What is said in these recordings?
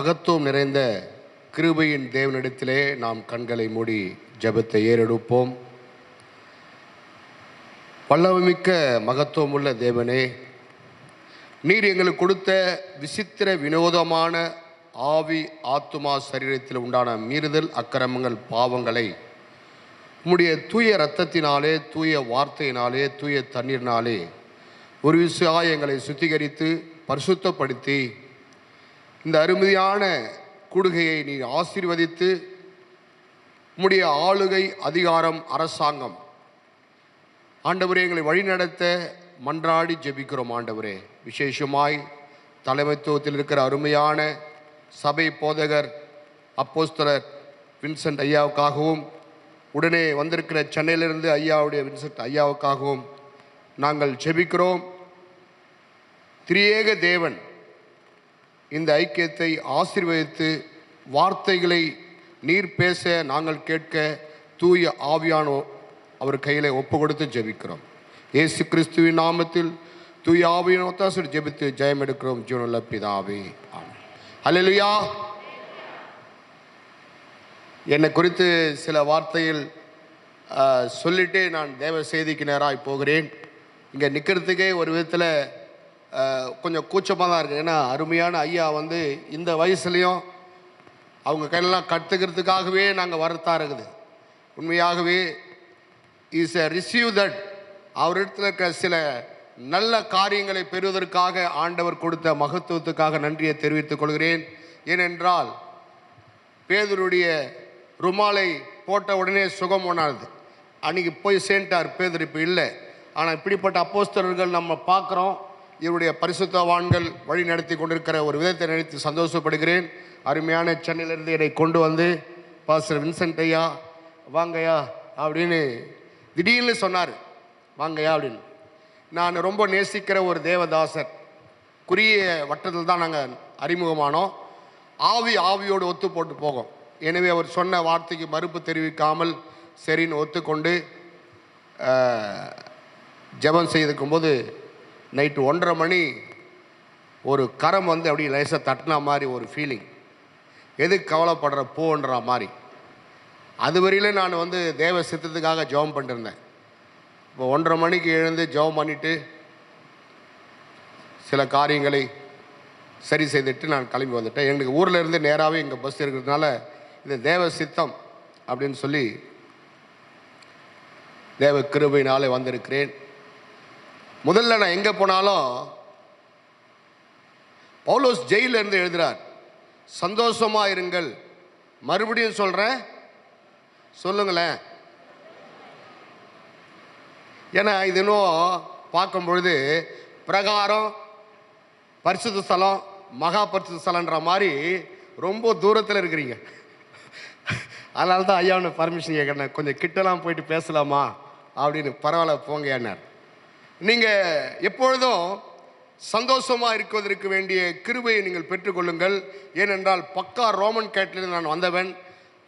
மகத்துவம் நிறைந்த கிருபையின் தேவனிடத்திலே நாம் கண்களை மூடி ஜெபத்தை ஏறெடுப்போம். வல்லமைமிக்க மகத்துவம் உள்ள தேவனே, நீர் எங்களுக்கு கொடுத்த விசித்திர வினோதமான ஆவி ஆத்துமா சரீரத்தில் உண்டான மீறுதல் அக்கிரமங்கள் பாவங்களை உம்முடைய தூய இரத்தத்தினாலே, தூய வார்த்தையினாலே, தூய தண்ணீரினாலே ஒரு விசையாய் எங்களை சுத்திகரித்து பரிசுத்தப்படுத்தி இந்த அருமையான கூடுகையை நீர் ஆசீர்வதித்து உம்முடைய ஆளுகை, அதிகாரம், அரசாங்கம் ஆண்டவரே எங்களை வழிநடத்த மன்றாடி ஜெபிக்கிறோம். ஆண்டவரே, விசேஷமாய் தலைமைத்துவத்தில் இருக்கிற அருமையான சபை போதகர் அப்போஸ்தலர் வின்சென்ட் ஐயாவுக்காகவும், உடனே வந்திருக்கிற சென்னையிலிருந்து ஐயாவுடைய வின்சென்ட் ஐயாவுக்காகவும் நாங்கள் ஜெபிக்கிறோம். திரியேக தேவன் இந்த ஐக்கியத்தை ஆசீர்வதித்து வார்த்தைகளை நீர் பேச நாங்கள் கேட்க தூய ஆவியானோ அவர் கையில் ஒப்பு கொடுத்து ஜெபிக்கிறோம். இயேசு கிறிஸ்துவின் நாமத்தில் தூய ஆவியின் ஒத்தாசோடு ஜெபித்து ஜெயம் எடுக்கிறோம். ஜீவனுள்ள பிதாவே, ஆமென். அல்லேலூயா. என்னை குறித்து சில வார்த்தைகள் சொல்லிட்டு நான் தேவ செய்திக்கு நேராக போகிறேன். இங்கே நிற்கிறதுக்கே ஒரு விதத்தில் கொஞ்சம் கூச்சமாக தான் இருக்குது. ஏன்னா அருமையான ஐயா இந்த வயசுலேயும் அவங்க கையிலலாம் கற்றுக்கிறதுக்காகவே நாங்கள் வரத்தான் இருக்குது. உண்மையாகவே இஸ் எ ரிசீவ் தட். அவரிடத்தில் இருக்கிற சில நல்ல காரியங்களை பெறுவதற்காக ஆண்டவர் கொடுத்த மகத்துவத்துக்காக நன்றியை தெரிவித்துக் கொள்கிறேன். ஏனென்றால் பேதுருடைய ருமாலை போட்ட உடனே சுகம் போனாது. அன்றைக்கி போய் சேர்ந்தார் பேதுரு, இப்போ இல்லை. ஆனால் இப்படிப்பட்ட அப்போஸ்தலர்கள் நம்ம பார்க்குறோம். இவருடைய பரிசுத்தவான்கள் வழி நடத்தி கொண்டிருக்கிற ஒரு விதத்தை நினைத்து சந்தோஷப்படுகிறேன். அருமையான சென்னையிலிருந்து என்னை கொண்டு வந்து பாஸ்டர் வின்சென்ட் ஐயா வாங்கய்யா அப்படின்னு திடீர்னு சொன்னார். வாங்கய்யா அப்படின்னு. நான் ரொம்ப நேசிக்கிற ஒரு தேவதாசர். குறுகிய வட்டத்தில் தான் நாங்கள் அறிமுகமானோம். ஆவியோடு ஒத்து போட்டு போகும். எனவே அவர் சொன்ன வார்த்தைக்கு மறுப்பு தெரிவிக்காமல் சரின்னு ஒத்துக்கொண்டு ஜெபம் செய்திருக்கும்போது நைட்டு 1:30 மணி ஒரு கரம் அப்படி லேசாக தட்டினா மாதிரி ஒரு ஃபீலிங். எதுக்கு கவலைப்படுற போன்ற மாதிரி. அதுவரையிலே நான் தேவ சித்தத்துக்காக ஜெபம் பண்ணிருந்தேன். இப்போ 1:30 மணிக்கு எழுந்து ஜெபம் பண்ணிவிட்டு சில காரியங்களை சரி செய்துட்டு நான் கிளம்பி வந்துட்டேன். எங்களுக்கு ஊரில் இருந்து நேராகவே எங்கள் பஸ் இருக்கிறதுனால இது தேவ சித்தம் அப்படின்னு சொல்லி தேவ கிருபையினாலே வந்திருக்கிறேன். முதல்ல நான் எங்கே போனாலும் பவுலோஸ் ஜெயிலிருந்து எழுதுகிறார், சந்தோஷமாக இருங்கள். மறுபடியும் சொல்கிறேன், சொல்லுங்களேன். ஏன்னா இது இன்னும் பார்க்கும் பொழுது பிரகாரம், பரிசுத்த ஸ்தலம், மகா பரிசுத்த ஸ்தலன்ற மாதிரி ரொம்ப தூரத்தில் இருக்கிறீங்க. அதனால தான் ஐயாவுன்னு பர்மிஷன் கேட்குறேன், கொஞ்சம் கிட்டலாம் போயிட்டு பேசலாமா அப்படின்னு. பரவாயில்ல போங்க ஏன்னார். நீங்கள் எப்பொழுதும் சந்தோஷமாக இருக்குவதற்கு வேண்டிய கிருபையை நீங்கள் பெற்றுக்கொள்ளுங்கள். ஏனென்றால் பக்கா ரோமன் கேட்டலில் நான் வந்தவன்.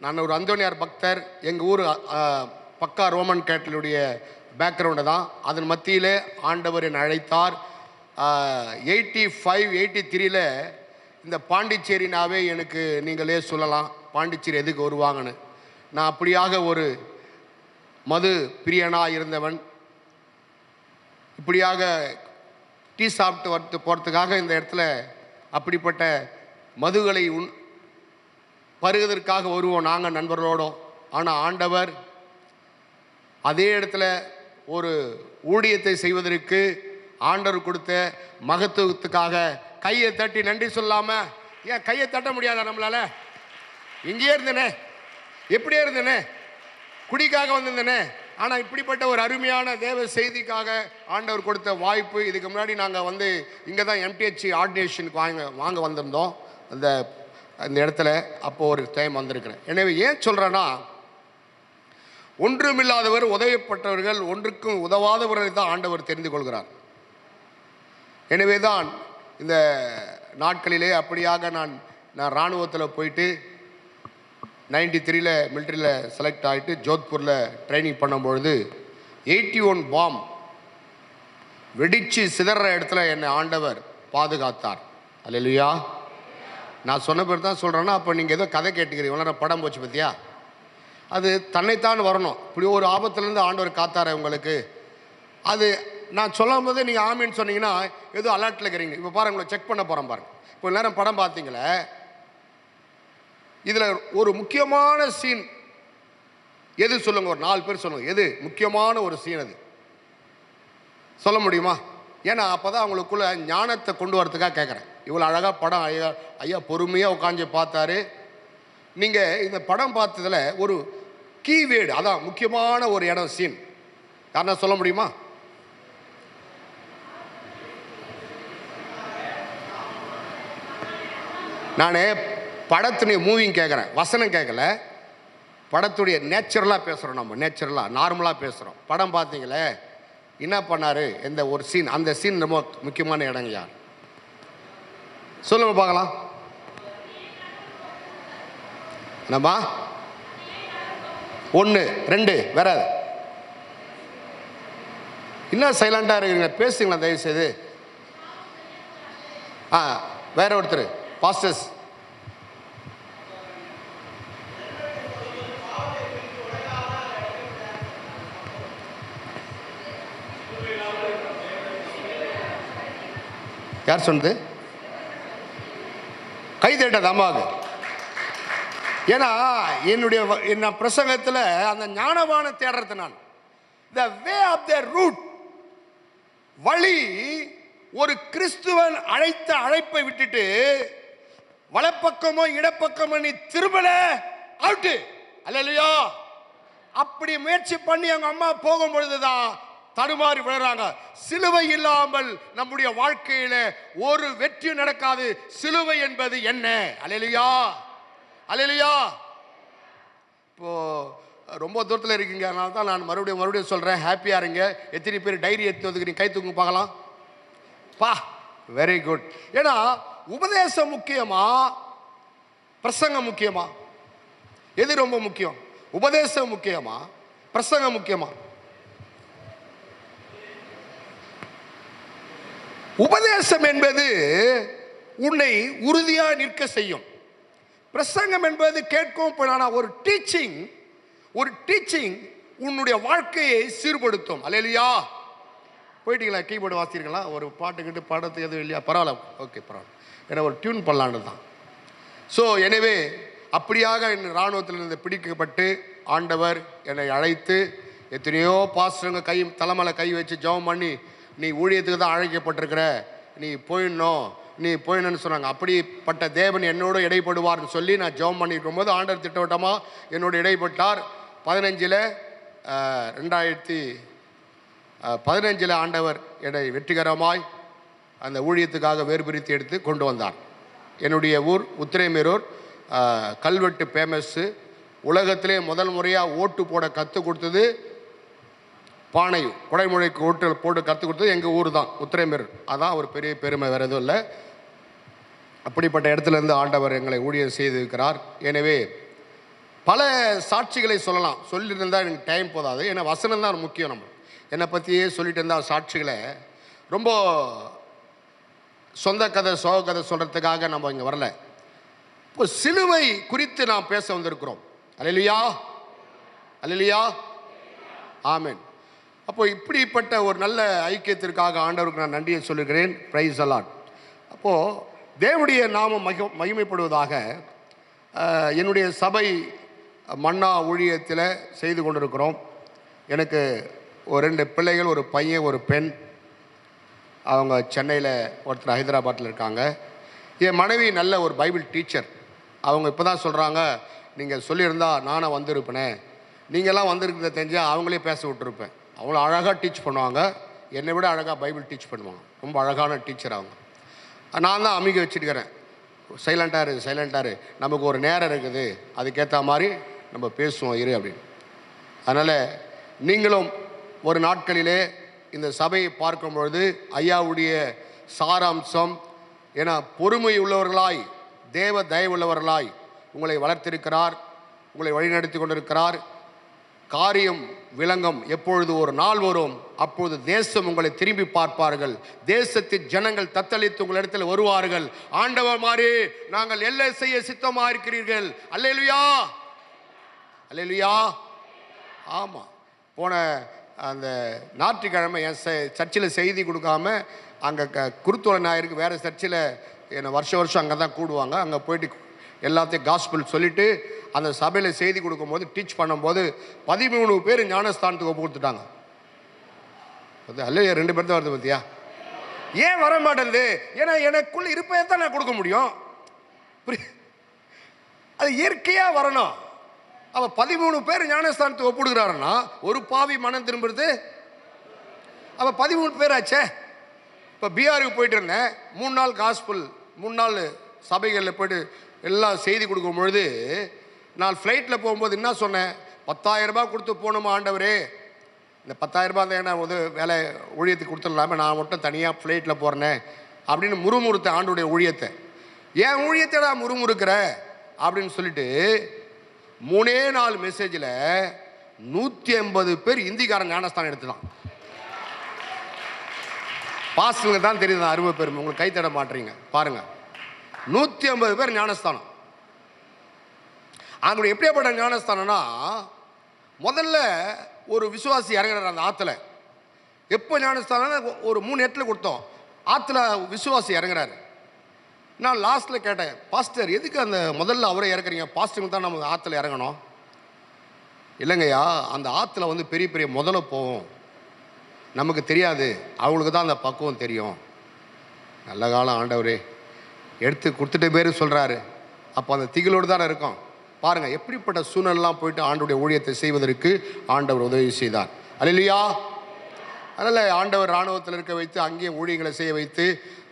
நான் ஒரு அந்தோனியார் பக்தர். எங்கள் ஊர் பக்கா ரோமன் கேட்டலுடைய பேக்ரவுண்டு தான். அதன் மத்தியிலே ஆண்டவர் என்னை அழைத்தார். 85, 83 இந்த பாண்டிச்சேரினாவே எனக்கு நீங்களே சொல்லலாம், பாண்டிச்சேரி எதுக்கு வருவாங்கன்னு. நான் அப்படியாக ஒரு மது பிரியனாக இருந்தவன். இப்படியாக டீ சாப்பிட்டு போகிறதுக்காக இந்த இடத்துல அப்படிப்பட்ட மதுகளை பருகுவதற்காக வருவோம் நாங்கள் நண்பர்களோடும். ஆனால் ஆண்டவர் அதே இடத்துல ஒரு ஊழியத்தை செய்வதற்கு ஆண்டவர் கொடுத்த மகத்துவத்துக்காக கையை தட்டி நன்றி சொல்லாமல் ஏன் கையை தட்ட முடியாதா நம்மளால? இங்கேயே இருந்தேனே, எப்படியே இருந்தேனே, குடிக்காக வந்திருந்தேனே. ஆனால் இப்படிப்பட்ட ஒரு அருமையான தேவ செய்திக்காக ஆண்டவர் கொடுத்த வாய்ப்பு. இதுக்கு முன்னாடி நாங்கள் இங்கே தான் MTH ஆர்டினேஷனுக்கு வாங்க வந்திருந்தோம் அந்த இடத்துல. அப்போது ஒரு டைம் வந்திருக்கிறேன். எனவே ஏன் சொல்கிறேன்னா, ஒன்றுமில்லாதவர், உதவிப்பட்டவர்கள், ஒன்றுக்கும் உதவாதவர்களை தான் ஆண்டவர் தெரிந்து கொள்கிறார். எனவே தான் இந்த நாட்களிலே அப்படியாக நான் இராணுவத்தில் போயிட்டு 93 மிலிட்ரியில் செலக்ட் ஆகிட்டு ஜோத்பூரில் ட்ரைனிங் பண்ணும்பொழுது 81 பாம் வெடித்து சிதற இடத்துல என்னை ஆண்டவர் பாதுகாத்தார். அல்லேலூயா. நான் சொன்ன பேர் தான் சொல்கிறேன்னா, அப்போ நீங்கள் ஏதோ கதை கேட்டுக்கிறீங்க, இவ்வளோ படம் போச்சு பற்றியா? அது தன்னைத்தான் வரணும். இப்படி ஒரு ஆபத்துலேருந்து ஆண்டவர் காத்தார உங்களுக்கு. அது நான் சொல்லும் போதே நீங்கள் ஆமின்னு சொன்னீங்கன்னா ஏதோ அலர்ட்டில் இருக்கிறீங்க. இப்போ பாருங்க, உங்களை செக் பண்ண போகிறேன் பாருங்க. இப்போ நேரம் படம் பார்த்தீங்களே, இதில் ஒரு முக்கியமான சீன் எது சொல்லுங்க? ஒரு 4 பேர் சொல்லுங்க, எது முக்கியமான ஒரு சீன்? அது சொல்ல முடியுமா? ஏன்னா அப்போ தான் அவங்களுக்குள்ள ஞானத்தை கொண்டு வரதுக்காக கேட்குறேன். இவ்வளோ அழகாக படம் ஐயா பொறுமையாக உட்காந்து பார்த்தாரு. நீங்கள் இந்த படம் பார்த்ததில் ஒரு கீவேர்டு, அதான் முக்கியமான ஒரு இடம், சீன் யாருன்னா சொல்ல முடியுமா? நான் படத்துடைய மூவிங் கேட்குறேன், வசனம் கேட்கல. படத்துடைய நேச்சுரலாக பேசுகிறோம், நம்ம நேச்சுரலாக நார்மலாக பேசுகிறோம். படம் பார்த்தீங்களே, என்ன பண்ணார்? எந்த ஒரு சீன், அந்த சீன் ரொம்ப முக்கியமான இடங்க யார் சொல்லுங்க பார்க்கலாம். நம்ம 1 2 வேற இன்னும் சைலண்டாக இருக்குங்க, பேசுங்களா தயவு செய்து. வேற ஒருத்தர் பாஸ்டர்ஸ். யார் சொன்னது? கை தட்டாத அம்மாவுக்கு. ஏன்னா என்ன பிரசங்கத்தில் அந்த ஞானவான தேடுறது நான். த வே ஆஃப் த ரூட், வழி. ஒரு கிறிஸ்துவன் அழைத்த அழைப்பை விட்டுட்டு வலப்பக்கமோ இடப்பக்கமோ நீ திரும்பல, அவுட்டு. அல்லேலூயா. அப்படி முயற்சி பண்ணி அவங்க அம்மா போகும் பொழுதுதான் தடுமாறி விழுறாங்க. சிலுவை இல்லாமல் நம்முடைய வாழ்க்கையில ஒரு வெற்றி நடக்காது. சிலுவை என்பது என்ன? அல்லேலூயா, அல்லேலூயா. இப்போ ரொம்ப தூரத்தில் இருக்கீங்க, அதனால தான் நான் மறுபடியும் சொல்றேன், ஹாப்பியா இருங்க. எத்தனை பேர் டைரி எடுத்து வந்துக்கிறீங்க? கை தூக்கு பார்க்கலாம். பா, வெரி குட். ஏன்னா உபதேசம் முக்கியமா, பிரசங்கம் முக்கியமா? எது ரொம்ப முக்கியம்? உபதேசம் முக்கியமா, பிரசங்கம் முக்கியமா? உபதேசம் என்பது உன்னை உறுதியா நிற்க செய்யும். பிரசங்கம் என்பது கேட்கும் ஒரு டீச்சிங் உன்னுடைய வாழ்க்கையை சீர்படுத்தும். அல்லேலூயா. போயிட்டீங்களா? கீபோர்டு வாசிக்கிறீங்களா? ஒரு பாட்டுக்கிட்டு பாடத்துக்கு எதுவும் இல்லையா? பரவாயில்ல, ஓகே பரவாயில்ல. ஏன்னா ஒரு டியூன் பண்ணலான்னு தான். ஸோ எனவே அப்படியாக என் இராணுவத்திலிருந்து பிடிக்கப்பட்டு ஆண்டவர் என்னை அழைத்து, எத்தனையோ பாஸ்டருங்க தலைமையில கை வச்சு ஜெபம் பண்ணி, நீ ஊழியத்துக்கு தான் அழைக்கப்பட்டிருக்கிற, நீ போயிடணும்னு சொன்னாங்க. அப்படிப்பட்ட தேவன் என்னோட இடைப்படுவார்னு சொல்லி நான் ஜெபம் பண்ணியிருக்கும் போது ஆண்டவர் திட்டவட்டமாக என்னோட இடைப்பட்டார். 2015 ஆண்டவர் என்னை வெற்றிகரமாய் அந்த ஊழியத்துக்காக வேறு பிரித்து எடுத்து கொண்டு வந்தார். என்னுடைய ஊர் உத்திரமேரூர், கல்வெட்டு ஃபேமஸ்ஸு. உலகத்திலே முதல் முறையாக ஓட்டு போட கற்றுக் கொடுத்தது, பானை குடைமுழைக்கு ஓட்டு போட்டு கற்றுக் கொடுத்தது எங்கள் ஊர் தான், உத்திரமேரூர். அதான் ஒரு பெரிய பெருமை, வேறு எதுவும் இல்லை. அப்படிப்பட்ட இடத்துலேருந்து ஆண்டவர் எங்களை ஊழியர் செய்திருக்கிறார். எனவே பல சாட்சிகளை சொல்லலாம், சொல்லிட்டு இருந்தால் எனக்கு டைம் போதாது. ஏன்னா வசனம் தான் முக்கியம். நம்ம என்னை பற்றியே சொல்லிட்டு இருந்தால் சாட்சிகளை ரொம்ப சொந்த கதை சோக கதை சொல்கிறதுக்காக நம்ம இங்கே வரல. இப்போ சிலுவை குறித்து நாம் பேச வந்திருக்கிறோம். அல்லேலூயா, அல்லேலூயா, ஆமென். அப்போ இப்படிப்பட்ட ஒரு நல்ல ஐக்கியத்திற்காக ஆண்டவருக்கு நான் நன்றியை சொல்லுகிறேன். Price the Lord. அப்போது தேவனுடைய நாமம் மகிமைப்படுவதாக. என்னுடைய சபை மன்னா ஊழியத்தில் செய்து கொண்டிருக்கிறோம். எனக்கு ஒரு 2 பிள்ளைகள், ஒரு பையன் ஒரு பெண். அவங்க சென்னையில், ஒருத்தர் ஹைதராபாத்தில் இருக்காங்க. என் மனைவி நல்ல ஒரு பைபிள் டீச்சர். அவங்க இப்போ தான் சொல்கிறாங்க, நீங்கள் சொல்லியிருந்தா நானும் வந்திருப்பேனே, நீங்கள்லாம் வந்திருக்கிறத தெரிஞ்சால் அவங்களே பேச விட்டுருப்பேன். அவ்வளோ அழகாக டீச் பண்ணுவாங்க, என்னை விட அழகாக பைபிள் டீச் பண்ணுவாங்க. ரொம்ப அழகான டீச்சர் அவங்க. நான் தான் அமைக்க வச்சுருக்கிறேன், சைலண்டாக இரு, நமக்கு ஒரு நேரம் இருக்குது, அதுக்கேற்ற மாதிரி நம்ம பேசுவோம் இரு அப்படின்னு. அதனால் நீங்களும் ஒரு நாட்களிலே இந்த சபையை பார்க்கும் பொழுது ஐயாவுடைய சாராம்சம், ஏன்னா பொறுமை உள்ளவர்களாய், தேவ தயவுள்ளவர்களாய் உங்களை வளர்த்திருக்கிறார், உங்களை வழிநடத்தி கொண்டிருக்கிறார். காரியம் விளங்கும். எப்பொழுது ஒரு நாள் வரும், அப்பொழுது தேசம் உங்களை திரும்பி பார்ப்பார்கள், தேசத்தின் ஜனங்கள் தத்தளித்து உங்களிடத்தில் வருவார்கள். ஆண்டவர் மாதிரி நாங்கள் எல்லை செய்ய சித்தமாக இருக்கிறீர்கள். அல்லேலூயா, அல்லேலூயா. ஆமாம், போன அந்த ஞாயிற்றுக்கிழமை என் சர்ச்சில் செய்தி கொடுக்காம அங்கே குருத்தோலை ஞாயிற்கு வேறு சர்ச்சில் என்னை வருஷம் அங்கே தான் கூடுவாங்க. அங்கே போயிட்டு எல்லாத்தையும் காஸ்பிள் சொல்லிவிட்டு அந்த சபையில் செய்தி கொடுக்கும்போது டீச் பண்ணும்போது 13 பேர் ஞானஸ்தானத்துக்கு ஒப்பு கொடுத்துட்டாங்க. அல்ல 2 பேர் தான் வருது பார்த்தியா? ஏன் வர மாட்டேங்குது? ஏன்னா எனக்குள்ள இருப்பதை தான் நான் கொடுக்க முடியும். அது இயற்கையாக வரணும். அவள் 13 பேர் ஞானஸ்தானத்துக்கு ஒப்பு கொடுக்குறாருன்னா ஒரு பாவி மனம் திரும்புறது. அவள் 13 பேர் ஆச்சே. இப்போ பிஆருக்கு போயிட்டு இருந்தேன், 3 நாள் காஸ்பிள், 3 நாள் சபைகளில் போய்ட்டு எல்லாம் செய்தி கொடுக்கும் பொழுது நான் ஃப்ளைட்டில் போகும்போது என்ன சொன்னேன்? 10,000 ரூபாய் கொடுத்து போகணுமா ஆண்டவரே? இந்த 10,000 ரூபாய் தான் என்ன வந்து வேலை ஊழியத்துக்கு கொடுத்துடலாமல் நான் மட்டும் தனியாக ஃப்ளைட்டில் போகிறேனே அப்படின்னு முறுமுறுத்த ஆண்டுடைய ஊழியத்தை. ஏன் ஊழியத்தை நான் முறுமுறுக்கிற அப்படின்னு சொல்லிட்டு 3 மெசேஜில் 150 பேர் இந்திக்காரன் ஞானஸ்தானம் எடுத்துதான். பாஸ்டருங்க தான் தெரியுது அருமை பெருமை, உங்களுக்கு கை தட மாட்டீங்க பாருங்க. 150 பேர் ஞானஸ்தானம். அங்கே எப்படியாப்பட்ட ஞானஸ்தானம்னா, முதல்ல ஒரு விசுவாசி இறங்குறாரு அந்த ஆற்றுல. எப்போ ஞானஸ்தானம்? ஒரு 3 இடத்துல கொடுத்தோம். ஆற்றுல விசுவாசி இறங்குறாரு. நான் லாஸ்ட்டில் கேட்டேன், பாஸ்டர் எதுக்கு அந்த முதல்ல அவரை இறக்குறீங்க? பாஸ்டருக்கு தான் நம்ம ஆற்றுல இறங்கணும். இல்லைங்கய்யா, அந்த ஆற்றுல வந்து பெரிய பெரிய முதல்ல போவோம், நமக்கு தெரியாது, அவங்களுக்கு தான் அந்த பக்குவம் தெரியும். நல்ல காலம் ஆண்டவரே, எடுத்து கொடுத்துட்டு பேர் சொல்கிறாரு. அப்போ அந்த திகிலோடு தானே இருக்கும். பாருங்கள் எப்படிப்பட்ட சூழ்நிலாம் போயிட்டு ஆண்டவருடைய ஊழியத்தை செய்வதற்கு ஆண்டவர் உதவி செய்தார். அல்லேலூயா. அதனால் ஆண்டவர் இராணுவத்தில் இருக்க வைத்து அங்கேயே ஊழியங்களை செய்ய வைத்து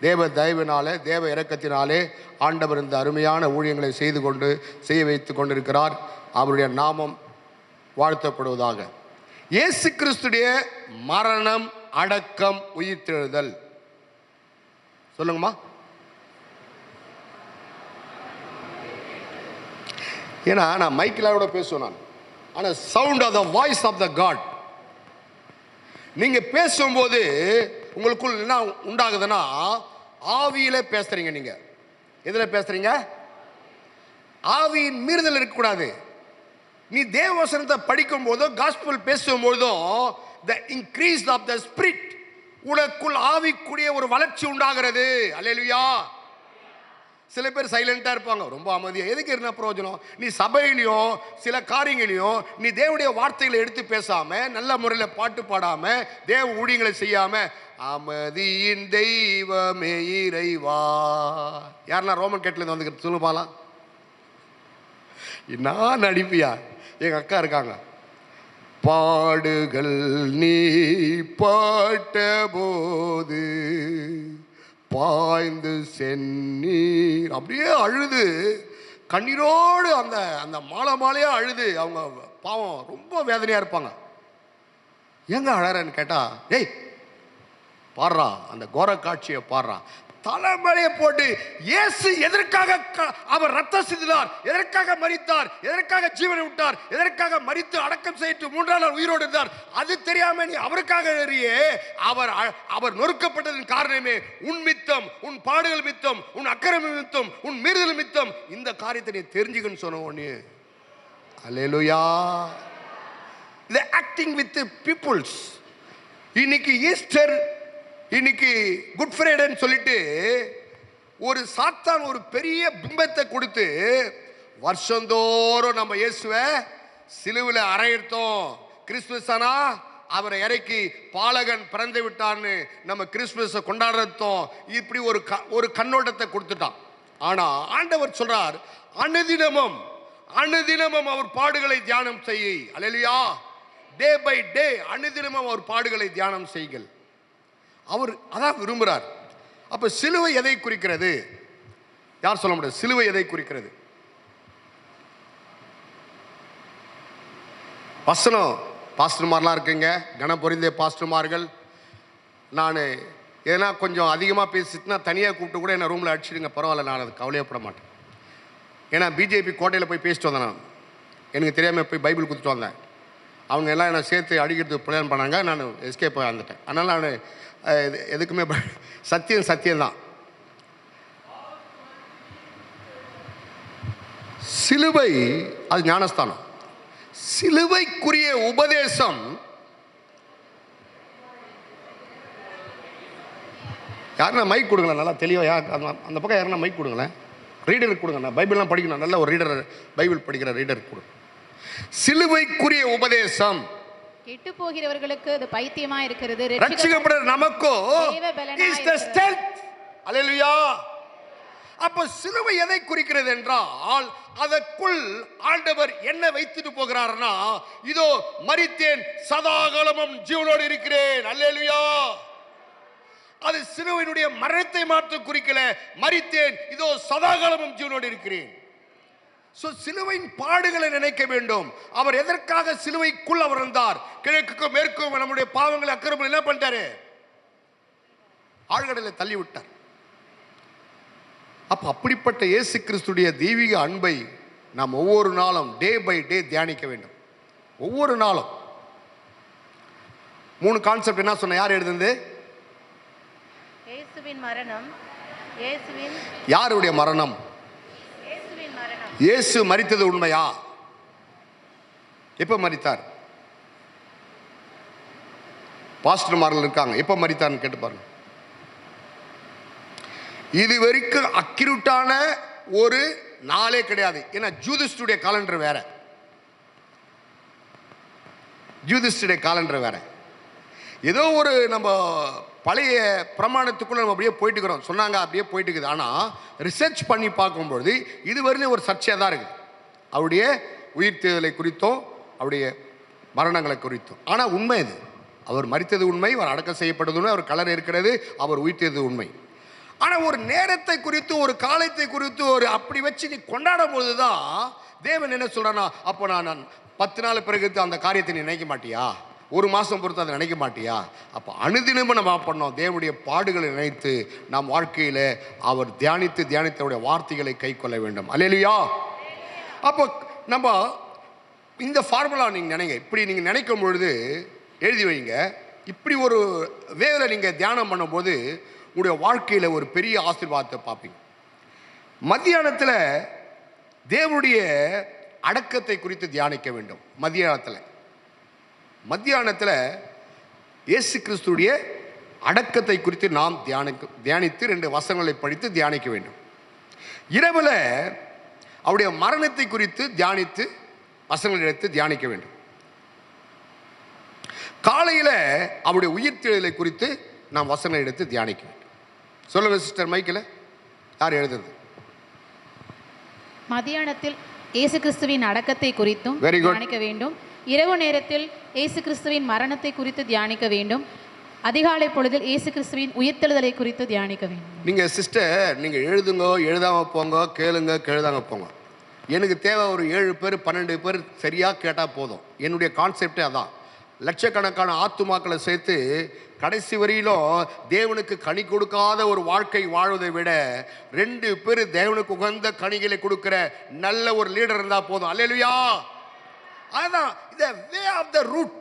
தேவ தயவினாலே தேவ இரக்கத்தினாலே ஆண்டவர் இந்த அருமையான ஊழியங்களை செய்ய வைத்து கொண்டிருக்கிறார். அவருடைய நாமம் வாழ்த்தப்படுவதாக. இயேசு கிறிஸ்துடைய மரணம், அடக்கம், உயிர்த்தெழுதல். சொல்லுங்கம்மா. ஏன்னா நான் மைக்கிலோட பேசுவேன் நான், ஆனால் sound of the voice of the God. நீங்கள் பேசும்போது உங்களுக்குள் என்ன உண்டாகுதுன்னா, ஆவியில பேசுறீங்க. நீங்கள் எதில் பேசுறீங்க? ஆவியின் மீறுதல் இருக்கக்கூடாது. நீ தேவவசனத்தை படிக்கும் போதும் காஸ்பல் பேசும்போதும் the increase of the spirit, உனக்குள் ஆவிக்குரிய ஒரு வளர்ச்சி உண்டாகிறது. அல்லேலூயா. சில பேர் சைலண்டாக இருப்பாங்க, ரொம்ப அமைதியாக. எதுக்கு என்ன பிரயோஜனம்? நீ சபையிலையும் சில காரியங்களையும் நீ தேவனுடைய வார்த்தைகளை எடுத்து பேசாமல், நல்ல முறையில் பாட்டு பாடாமல், தேவ ஊழியங்களை செய்யாமல், அமைதியின் தெய்வமே இறைவா. யாருன்னா ரோமன் கேட்டில் வந்து சொல்லுப்பாலாம். நான் நடிப்பியா? எங்கள் அக்கா இருக்காங்க. பாடுகள் நீ பாட்ட போது பாய்ந்து சென்னீர், அப்படியே அழுது கண்ணீரோடு அந்த அந்த மாலையாக அழுது, அவங்க பாவம் ரொம்ப வேதனையாக இருப்பாங்க. எங்க அழறன்னு கேட்டா, ஏய் பாடுறா, அந்த கோர காட்சியை பாடுறா. தலைமலையை போட்டு இயேசு எதற்காக அவர் ரத்தம் சிந்தினார், எதற்காக மரித்தார், எதற்காக ஜீவனை விட்டார், எதற்காக மரித்து அடக்கம் செய்து 3ஆம் நாள் உயிரோடு இருந்தார், அது தெரியாம நீ அவருக்காக அவர் நொறுக்கப்பட்டதன் காரணமே உன் மித்தம், உன் பாடுகள் மித்தம், உன் அக்கிரம மித்தம், உன் மீறுதல் மித்தம். இந்த காரியத்தை நீ தெரிஞ்சுக்கன்னு சொன்ன உடனே அல்லேலூயா. the acting with the peoples. இன்னைக்கு ஈஸ்டர், இன்னைக்கு குட் ஃப்ரைடேன்னு சொல்லிட்டு ஒரு சாத்தான் ஒரு பெரிய பிம்பத்தை கொடுத்து வருஷந்தோறும் நம்ம இயேசுவை சிலுவையில் அறையிறோம். கிறிஸ்துமஸ்னா அவரை இறக்கி பாலகன் பிறந்து விட்டான்னு நம்ம கிறிஸ்துமஸை கொண்டாடுறதும் இப்படி ஒரு கண்ணோட்டத்தை கொடுத்துட்டான். ஆனா ஆண்டவர் சொல்றார், அனுதினமும் அவர் பாடுகளை தியானம் செய்ய. அல்லேலூயா. டே பை டே அனுதினமும் அவர் பாடுகளை தியானம் செய்யுங்கள். அவர் அதான் விரும்புகிறார். அப்ப சிலுவை எதை குறிக்கிறது? யார் சொல்ல முடியாது? சிலுவை எதை குறிக்கிறது? வசனம் பாஸ்டர்மார்லாம் இருக்குங்க, கனம் பொறிந்த பாஸ்டர்மார்கள். நான் ஏன்னா கொஞ்சம் அதிகமாக பேசிட்டுனா தனியாக கூப்பிட்டு கூட என்ன ரூமில் அடிச்சிடுங்க, பரவாயில்ல, நான் அது கவலையப்பட மாட்டேன். ஏன்னா பிஜேபி கோட்டையில் போய் பேசிட்டு வந்தேன் நான், எனக்கு தெரியாமல் போய் பைபிள் கொடுத்துட்டு வந்தேன். அவங்க எல்லாம் என்னை சேர்த்து அடிக்கிறதுக்கு பிளான் பண்ணாங்க. நான் எஸ்கேப் வந்துட்டேன். அதனால் நான் எதுக்குமே சத்தியம்தான். சிலுவை அது ஞானஸ்தானம். சிலுவைக்குரிய உபதேசம் யாருன்னா மைக் கொடுங்களேன், நல்லா தெளிவாக. அந்த பக்கம் யாருன்னா மைக் கொடுங்களேன், ரீடருக்கு கொடுங்க. நான் பைபிள்லாம் படிக்கணும், நல்ல ஒரு ரீடர், பைபிள் படிக்கிற ரீடருக்கு கொடுங்க. சிலுவைக்குரிய உபதேசம் கெட்டு போகிறவர்களுக்கு அது பைத்தியமா இருக்கிறது, ரட்சிக்கப்படுற நமக்கோ இஸ் தி ஸ்ட்ரெங்த். அல்லேலூயா. அப்ப சிலுவை எதை குறிக்கிறது என்றால், அதற்குள் ஆண்டவர் என்ன வைத்துட்டு போகிறார்னா, இதோ மரித்தேன் சதாகாலமும் ஜீவனோடு இருக்கிறேன். அல்லேலூயா. அது சிலுவையினுடைய மரணத்தை மாற்ற குறிக்கல, மரித்தேன் இதோ சதாகாலமும் ஜீவனோடு இருக்கிறேன். சிலுவையின் பாடுகளை நினைக்க வேண்டும். அவர் எதற்காக சிலுவைக்குள் அவர் இருந்தார்? கிழக்குக்கும் மேற்கும் நம்முடைய பாவங்களை அக்கிரமங்களை என்ன பண்ணிட்டாரு? ஆழ்கடலை தள்ளி விட்டார். அப்ப அப்படிப்பட்ட இயேசு கிறிஸ்துடைய தெய்வீக அன்பை நாம் ஒவ்வொரு நாளும் டே பை டே தியானிக்க வேண்டும். ஒவ்வொரு நாளும் 3 கான்செப்ட் என்ன சொன்ன? யார் எழுதுனது? இயேசுவின் மரணம். யாருடைய மரணம்? இயேசு மரித்தது உண்மையா? எப்ப மரித்தார்? பாஸ்டர்மார்கள் இருக்காங்க, எப்ப மரித்தார்னு கேட்டு பாருங்க. இது வரைக்கும் அக்யூரேட்டான ஒரு நாளே கிடையாது. ஏன்னா ஜூதிஸ்டுடைய காலண்டர் வேற, ஜூதிஸ்டுடைய காலண்டர் வேற. ஏதோ ஒரு நம்ம பழைய பிரமாணத்துக்குள்ள நம்ம அப்படியே போயிட்டு இருக்கிறோம். சொன்னாங்க அப்படியே போயிட்டு இருக்குது. ஆனால் ரிசர்ச் பண்ணி பார்க்கும்பொழுது இது வரையும் ஒரு சர்ச்சையாக தான் இருக்குது, அவருடைய உயிர்த்தெழுதலை குறித்தும் அவருடைய மரணங்களை குறித்தும். ஆனால் உண்மை இது, அவர் மரித்தது உண்மை, அவர் அடக்கம் செய்யப்பட்டது உண்மை, அவர் கலர் இருக்கிறது, அவர் உயிர்த்தது உண்மை. ஆனால் ஒரு நேரத்தை குறித்து, ஒரு காலத்தை குறித்து ஒரு அப்படி வச்சு நீ கொண்டாடும் போது தான் தேவன் என்ன சொல்றானா, அப்போ நான் 10 நாள் பிறகு அந்த காரியத்தை நீ நினைக்க மாட்டியா? 1 மாதம் பொறுத்து அதை நினைக்க மாட்டியா? அப்போ அனுதினமும் நம்ம பண்ணோம் தேவனுடைய பாடுகளை நினைத்து நாம் வாழ்க்கையில் அவர் தியானித்தவுடைய வார்த்தைகளை கை கொள்ள வேண்டும். அல்லேலூயா. அப்போ நம்ம இந்த ஃபார்முலா நீங்கள் நினைங்க, இப்படி நீங்கள் நினைக்கும் பொழுது எழுதி வைங்க. இப்படி ஒரு வேலை நீங்கள் தியானம் பண்ணும்போது உங்களுடைய வாழ்க்கையில் ஒரு பெரிய ஆசீர்வாதத்தை பார்ப்பீங்க. மத்தியானத்தில் தேவனுடைய அடக்கத்தை குறித்து தியானிக்க வேண்டும். மத்தியானத்தில் இயேசு கிறிஸ்துடைய அடக்கத்தை குறித்து நாம் தியானித்து 2 வசனங்களை படித்து தியானிக்க வேண்டும். இரவில் அவருடைய மரணத்தை குறித்து தியானித்து வசனங்களை எடுத்து தியானிக்க வேண்டும். காலையில் அவருடைய உயிர்த்தெழுதலை குறித்து நாம் வசனங்களை எடுத்து தியானிக்க வேண்டும். சொல்லுங்க சிஸ்டர், மைக்கில் யார் எழுதுறது? மத்தியானத்தில் இயேசு கிறிஸ்துவின் அடக்கத்தை குறித்தும் தியானிக்க வேண்டும். இரவு நேரத்தில் இயேசு கிறிஸ்துவின் மரணத்தை குறித்து தியானிக்க வேண்டும். அதிகாலை பொழுதில் இயேசு கிறிஸ்துவின் உயிர்த்தெழுதலை குறித்து தியானிக்க வேண்டும். நீங்கள் சிஸ்டர், நீங்கள் எழுதுங்க, எழுதாமல் போங்க, கேளுங்க, கேளுதாங்க போங்க. எனக்கு தேவை ஒரு 7 பேர் 12 பேர் சரியாக கேட்டால் போதும். என்னுடைய கான்செப்டே அதான். லட்சக்கணக்கான ஆத்துமாக்களை சேர்த்து கடைசி வரையிலும் தேவனுக்கு கனி கொடுக்காத ஒரு வாழ்க்கை வாழ்வதை விட 2 பேர் தேவனுக்கு உகந்த கனிகளை கொடுக்கிற நல்ல ஒரு லீடர் இருந்தால் போதும். அல்லேலூயா. அதான் the way of the root.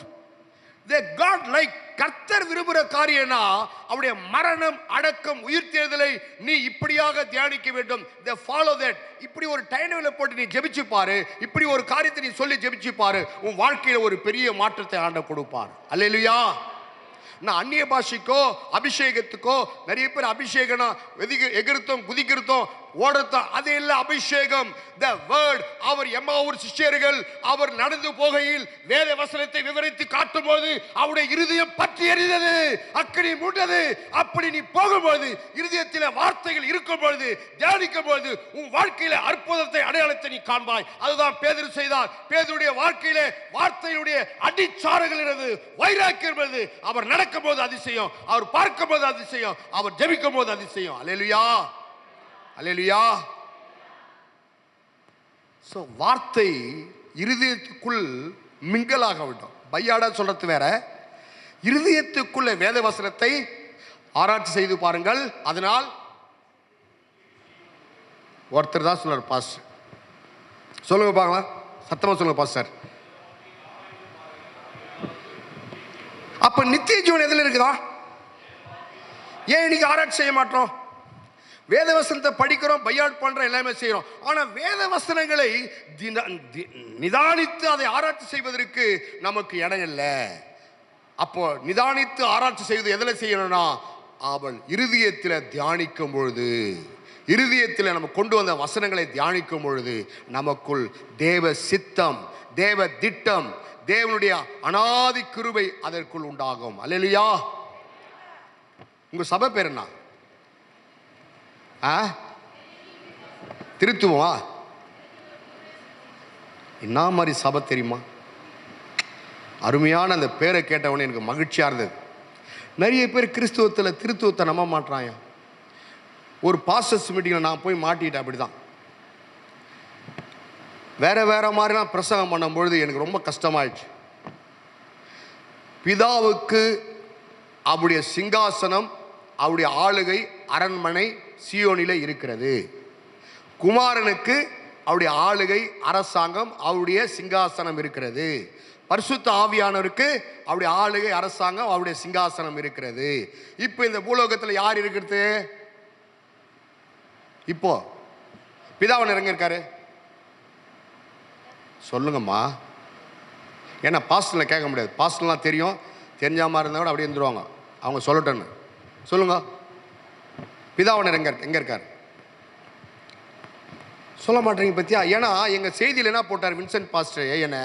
the God like கர்த்தர் விரும்புகிற காரியம்னா அவருடைய மரணம், அடக்கம், உயிர்த்தெழுதலை நீ இப்படியாக தியானிக்க வேண்டும். they follow that. இப்படி ஒரு டைம் டேபிளை போட்டு நீ ஜெபிச்சு பாரு, இப்படி ஒரு காரியத்தை நீ சொல்லி ஜெபிச்சு பாரு, உன் வாழ்க்கையில் ஒரு பெரிய மாற்றத்தை ஆண்டவர் கொடுப்பார். அல்லேலூயா. நான் அந்நிய பாஷைக்கோ அபிஷேகத்துக்கோ, நிறைய பேர் அபிஷேகம்னா எகிர்த்தோம், குதிக்கிறதும், ஓடத்தான், அது இல்லை அபிஷேகம். the word. அவர் எம்மாவூர் சிஷ்யர்கள் அவர் நடந்து போகையில் வேத வசனத்தை விவரித்து காட்டும் போது அவருடைய இருதயம் பற்றி எரிந்தது, அக்கினி மூண்டது. அப்படி நீ போகும்போது, இருதயத்தில் வார்த்தைகள் இருக்கும் பொழுது, தியானிக்கும் பொழுது உன் வாழ்க்கையில அற்புதத்தை, அடையாளத்தை நீ காண்பாய். அதுதான் பேதுரு செய்தார். பேதுருடைய வாழ்க்கையில வார்த்தையுடைய அடிச்சாறுகள் இருந்தது, வைராக்கியம் இருந்தது. அவர் நடக்கும் போது அதிசயம், அவர் பார்க்கும் போது அதிசயம், அவர் ஜெபிக்கும் போது அதிசயம். அல்லேலூயா, அல்லேலூயா. சோ வார்த்தை இருதயத்துக்குள் மிங்கலாக வேண்டும். பையாடா சொல்றது வேற, இருதயத்துக்குள்ள வேத வசனத்தை ஆராய்ச்சி செய்து பாருங்கள். அதனால் ஒருத்தர் தான் சொல்றார், பாஸ்டர் சொல்லுங்க பார்க்கலாம், சத்தமா சொல்லுங்க பாஸ்டர். அப்ப நித்திய ஜீவன் எதுல இருக்குதா? ஏன் இன்னைக்கு ஆராய்ச்சி செய்ய மாட்டோம்? வேத வசனத்தை படிக்கிறோம், பையாட் பண்றோம், எல்லாமே செய்யறோம். ஆனா வேத வசனங்களை நிதானித்து அதை ஆராய்ச்சி செய்வதற்கு நமக்கு இடம் இல்லை. அப்போ நிதானித்து ஆராய்ச்சி செய்வது எதுல செய்யணும்னா, அவள் இருதயத்தில் தியானிக்கும் பொழுது, இருதயத்தில் நம்ம கொண்டு வந்த வசனங்களை தியானிக்கும் பொழுது நமக்குள் தேவ சித்தம், தேவ திட்டம், தேவனுடைய அனாதி கிருபை அதற்குள் உண்டாகும். அல்லேலூயா. உங்க சபை பேர் என்ன? திருத்துவமா? என்ன மாதிரி சபை தெரியுமா? அருமையான அந்த பேரை கேட்டவொடனே எனக்கு மகிழ்ச்சியா இருந்தது. நிறைய பேர் கிறிஸ்துவத்தில் திருத்துவத்தை நம்ப மாட்டாங்க. ஒரு பாஸ்டர்ஸ் மீட்டிங்கில் நான் போய் மாட்டிட்டேன். அப்படிதான் வேற வேற மாதிரிலாம் பிரசங்கம் பண்ணும்பொழுது எனக்கு ரொம்ப கஷ்டமாயிடுச்சு. பிதாவுக்கு அவருடைய சிங்காசனம், அவருடைய ஆளுகை அரண்மனை சீயோனிலே இருக்கிறது. குமாரனுக்கு அவருடைய ஆளுகை அரசாங்கம், அவருடைய சிங்காசனம் இருக்கிறது. பரிசுத்த ஆவியானவருக்கு அவருடைய ஆளுகை அரசாங்கம், அவருடைய சிங்காசனம் இருக்கிறது. இப்போ இந்த பூலோகத்தில் யார் இருக்கிறது? இப்போ பிதாவன் இறங்க இருக்காரு. சொல்லுங்கம்மா. ஏன்னா பாஸ்டரில் கேட்க முடியாது. பாஸ்டர்லாம் தெரியும், தெரிஞ்ச மாதிரி இருந்தால் கூட அப்படியே இருந்துருவாங்க. அவங்க சொல்லட்டேன்னு சொல்லுங்க. பிதாவனர் எங்க இருக்கார்? சொல்ல மாட்டேங்க பத்தியா? ஏன்னா எங்க செய்தியில் என்ன போட்டார் வின்சென்ட் பாஸ்டர், என்ன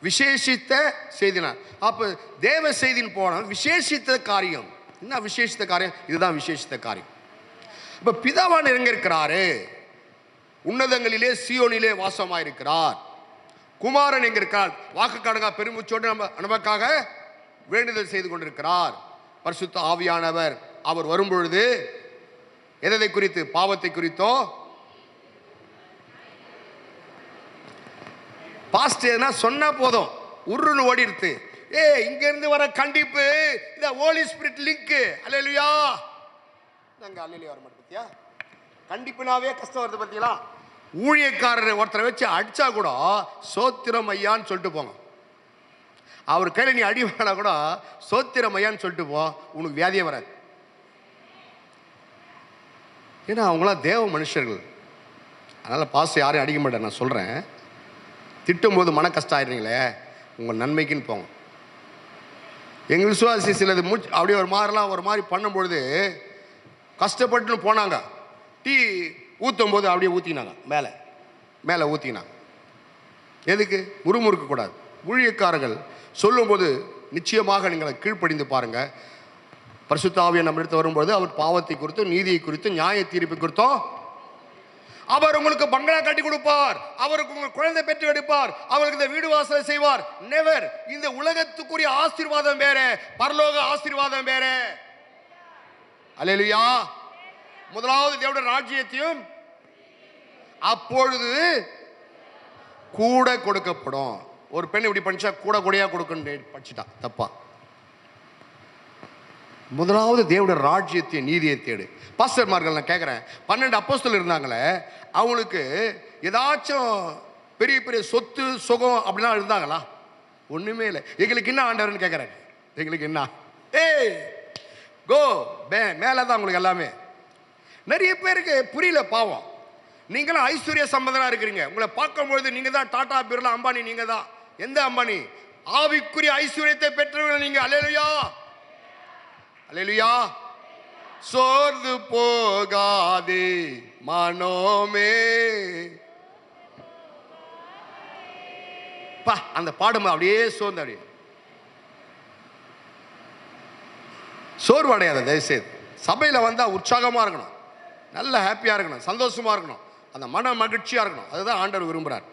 விசேஷித்த செய்தினா. அப்போ தேவ செய்தின்னு போன விசேஷித்த காரியம். என்ன விசேஷித்த காரியம்? இதுதான் விசேஷித்த காரியம். இப்போ பிதாவான் எங்க இருக்கிறாரு? உன்னதங்களிலே சீயோனிலே வாசமாயிருக்கிறார். குமாரன் எங்க இருக்கார்? வாக்கு காடுங்க பெருமுச்சோடு நமக்காக வேண்டுதல் செய்து கொண்டிருக்கிறார். பரிசுத்த ஆவியானவர் அவர் வரும்பொழுது எதை குறித்து? பாவத்தை குறித்தோ. பாஸ்டர்னா சொன்னா போதும், உருன்னு ஓடிடுது. இங்க இருந்து வர கண்டிப்பு, இந்த ஹோலி ஸ்பிரிட் லிங்க். அல்லேலூயா. நாங்க அல்லேலூயா வர மாட்டேயா? கண்டிப்புனாவே கஷ்டம் வருது பத்தியா? ஊழியக்காரர் ஒருத்தரை வச்சு அடிச்சா கூட சோத்திரம் ஐயான்னு சொல்லிட்டு போங்க. அவர் கையில நீ அடி வாங்கினா கூட சோத்திரம் ஐயான்னு சொல்லிட்டு போ, உனக்கு வியாதியே வராது. ஏன்னா அவங்களாம் தேவ மனுஷர்கள். அதனால பாஸ் யாரையும் அடிக்க மாட்டேன். நான் சொல்றேன், திட்டும்போது மன கஷ்டம் ஆயிடுறீங்களே, உங்கள் நன்மைக்குன்னு போங்க. எங்கள் விசுவாசி சிலது அப்படியே ஒரு மாதிரி பண்ணும்பொழுது கஷ்டப்பட்டுன்னு போனாங்க. டீ ஊற்றும் போது அப்படியே ஊற்றினாங்க, மேலே மேலே ஊற்றினாங்க. எதுக்கு? முறுமுறுக்க கூடாது. ஊழியக்காரர்கள் சொல்லும்போது நிச்சயமாக நீங்கள் கீழ்ப்படிந்து பாருங்க. பரிசுத்த ஆவியை நம்ம எடுத்து வரும்போது அவர் பாவத்தை குறித்தும் நீதியை குறித்தும் நியாய தீர்ப்பு குறித்தும் அவர் உங்களுக்கு பங்களா கட்டி கொடுப்பார், அவருக்கு உங்க குழந்தை பெற்று எடுப்பார், அவருக்கு இந்த வீடு வாசலை செய்வார். நெவர். இந்த உலகத்துக்குரிய ஆசீர்வாதம் வேற, பரலோக ஆசீர்வாதம் வேற. அல்லேலூயா. முதலாவது தேவனுடைய ராஜ்யத்தையும் அப்பொழுது கூட கொடுக்கப்படும். ஒரு பெண் இப்படி படிச்சா கூட கூடையா கொடுக்கணும் படிச்சுட்டா தப்பா. முதலாவது தேவனுடைய ராஜ்யத்தை நீதியை தேடு. பாஸ்டர்மார்கள் நான் கேட்குறேன், 12 அப்போஸ்தலர் இருந்தாங்களே, அவங்களுக்கு ஏதாச்சும் பெரிய பெரிய சொத்து சுகம் அப்படிலாம் இருந்தாங்களா? ஒன்றுமே இல்லை. எங்களுக்கு என்ன ஆண்டவர்னு கேட்குறேன். எங்களுக்கு என்ன? கோ மேலே தான் உங்களுக்கு எல்லாமே. நிறைய பேருக்கு புரியல பாவம். நீங்களும் ஐஸ்வர்ய சம்பந்தனா இருக்கிறீங்க. உங்களை பார்க்கும்பொழுது நீங்க தான் டாடா பிர்லா அம்பானி. நீங்க தான் எந்த அம்பானி? ஆவிக்குரிய ஐஸ்வர்யத்தை பெற்றவர்கள் நீங்க. அல்லேலூயா. அல்லேலூயா. சோர்ந்து போகாதே மனோமே. அந்த பாடும் அப்படியே சோர்ந்து அப்படியே சோர்வு அடையாத. தயவுசெய்து சபையில் வந்தால் உற்சாகமாக இருக்கணும், நல்ல ஹாப்பியாக இருக்கணும், சந்தோஷமாக இருக்கணும், அந்த மன மகிழ்ச்சியாக இருக்கணும். அதுதான் ஆண்டவர் விரும்புகிறார்.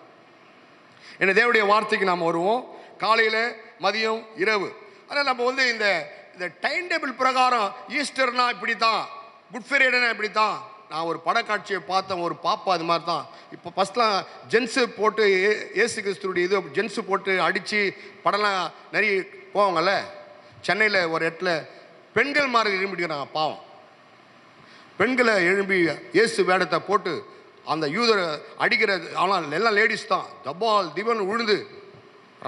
என்ன தேவனுடைய வார்த்தைக்கு நாம் வருவோம். காலையில், மதியம், இரவு. அதனால் நம்ம இந்த இந்த டைம் டேபிள் பிரகாரம் ஈஸ்டர்னா இப்படி தான், குட் ஃப்ரைடேனா இப்படி தான். நான் ஒரு படக்காட்சியை பார்த்தேன், ஒரு பாப்பா அது மாதிரி தான். இப்போ ஃபஸ்ட்லாம் ஜென்ஸு போட்டு ஏசு கிறிஸ்துடைய இது ஜென்ஸு போட்டு அடித்து படம்லாம் நிறைய போவாங்கல்ல. சென்னையில் ஒரு இடத்துல பெண்கள் மாதிரி எழும்பிட்டுக்கிறாங்க பாவம். பெண்களை எழும்பி இயேசு வேடத்தை போட்டு அந்த யூதரை அடிக்கிற அவனால் எல்லாம் லேடிஸ் தான். தபால் திவன் உழுந்து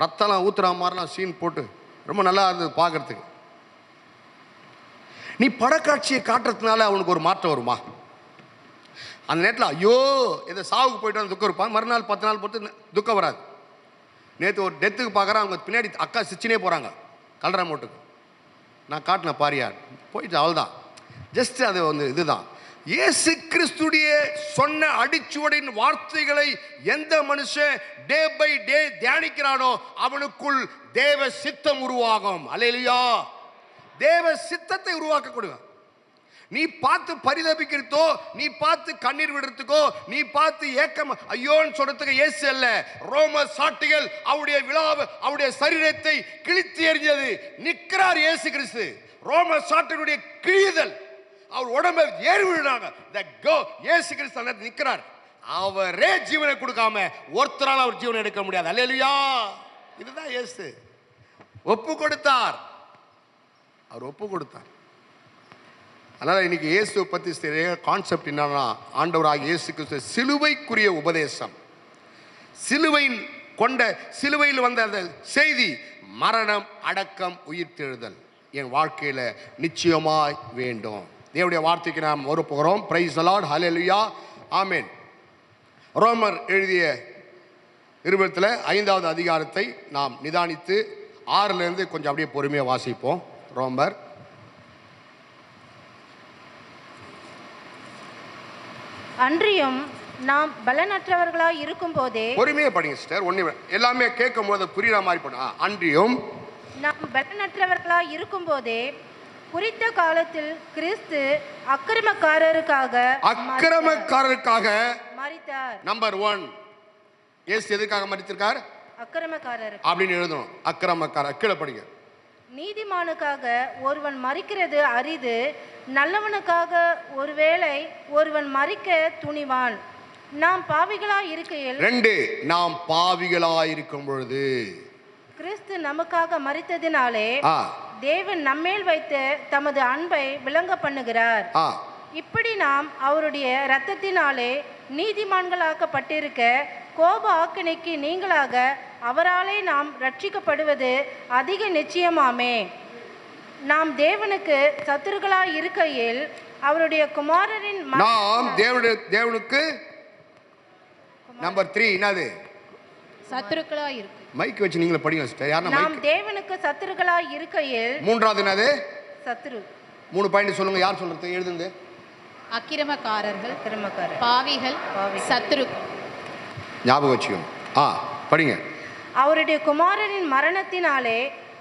ரத்தம்லாம் ஊத்துற மாதிரிலாம் சீன் போட்டு ரொம்ப நல்லா இருந்தது பார்க்கறதுக்கு. நீ படக்காட்சியை காட்டுறதுனால அவனுக்கு ஒரு மாற்றம் வருமா? அந்த நேரத்தில் ஐயோ இதை சாவுக்கு போயிட்டு வந்து துக்கம் இருப்பான். மறுநாள் 10 நாள் பொறுத்து துக்கம் வராது. நேற்று ஒரு டெத்துக்கு பார்க்குறேன், அவங்க பின்னாடி அக்கா சிச்சினே போகிறாங்க கல்ற மோட்டுக்கு. நான் காட்டின பாரியா போயிட்டு அவள்தான். ஜஸ்ட் அது வந்து இதுதான். இயேசு கிறிஸ்துடைய சொன்ன அடிச்சுவடின் வார்த்தைகளை எந்த மனுஷன் டே பை டே தியானிக்கிறானோ அவனுக்குள் தேவ சித்தம் உருவாகும். அல்லேலூயா. தேவ சித்தத்தை உருவாக்க கொடுங்க. நீ பார்த்து பரிதபிக்கிறதோ, நீ பார்த்து கண்ணீர் விடுறதுக்கோ, நீ பார்த்து ஏக்கம் ஐயோன்னு சொல்றதுக்கு இயேசு அல்ல. ரோம சாட்டிகள் அவருடைய விழாவை, அவருடைய சரீரத்தை கிழித்து எறிஞ்சது. நிற்கிறார் இயேசு கிறிஸ்து. ரோம சாட்டினுடைய கிழிதல் அவர் உடம்பை ஏறி விழுறாங்க. இயேசு கிறிஸ்து நிற்கிறார். அவரே ஜீவனை கொடுக்காம ஒருத்தரால் அவர் ஜீவனை எடுக்க முடியாது. அல்லேலூயா. இதுதான் இயேசு. ஒப்பு கொடுத்தார். அவர் ஒப்பு கொடுத்தார். அதனால் இன்னைக்கு இயேசுவை பற்றி கான்செப்ட் என்னன்னா, ஆண்டவராக இயேசு கிறிஸ்து சிலுவைக்குரிய உபதேசம், சிலுவையில் கொண்ட சிலுவையில் வந்த அந்த செய்தி, மரணம், அடக்கம், உயிர்த்தெழுதல் என் வாழ்க்கையில் நிச்சயமாய் வேண்டும். தேவனுடைய வார்த்தைக்கு நாம் ஒரு போகிறோம். Praise the Lord. Hallelujah. Amen. ரோமர் எழுதிய நிருபத்தில் 5வது அதிகாரத்தை நாம் நிதானித்து 6லேருந்து கொஞ்சம் அப்படியே பொறுமையாக வாசிப்போம். ரோமர் அன்றியும் நாம் பலனற்றவர்களாய் இருக்கும் போதே, பொறுமையாக படிங்க சிஸ்டர். ஒன்று எல்லாமே கேட்கும் போது புரியுற மாதிரி பண்ணும். அன்றியும் நாம் பலனற்றவர்களாய் இருக்கும் போதே குறித்த காலத்தில் கிறிஸ்து அக்கிரமக்காரருக்காக மரித்தார். நம்பர் 1, இயேசு எதுக்காக மரித்திருக்கார்? அக்கிரமக்காரர் அப்படின்னு எழுதணும். அக்கிரமக்காரர் கீழே படிங்க. நீதிமானுக்காக ஒருவன் மரிக்கிறது அரிது, நல்லவனுக்காக ஒருவேளை ஒருவன் மரிக்க துணிவான். நாம் பாவிகளாய் இருக்கையில், 2, நாம் பாவிகளாய் இருக்கும் பொழுது கிறிஸ்து நமக்காக மரித்ததினாலே தேவன் நம்மேல் வைத்த தமது அன்பை விளங்க பண்ணுகிறார். இப்படி நாம் அவருடைய இரத்தத்தினாலே நீதிமான்களாக்கப்பட்டிருக்க கோப ஆக்கினைக்கு நீங்களாக அவராலே நாம் ரட்சிக்கப்படுவது அதிக நிச்சயமாமே. நாம் தேவனுக்கு சத்துருக்களாய் இருக்கையில் அவருடைய குமாரரின் நாம் தேவனுக்கு நம்பர் 3 என்னது? சத்துருக்களாய் இருக்கு. மைக் வச்சு நீங்களே படிங்க சிஸ்டர். யாரா மைக்? நாம் தேவனுக்கு சத்துருக்களாய் இருக்கையில். 3வது என்னது? சத்துரு. 3 பாயிண்ட் சொல்லுங்க. யார் சொல்றது? எழுதுங்க. அக்கிரமக்காரர்கள், பாவிகள், சத்துரு. ஞாபகம் வச்சுக்கோங்க. படிங்க. அவருடைய குமாரனின் மரணத்தினாலே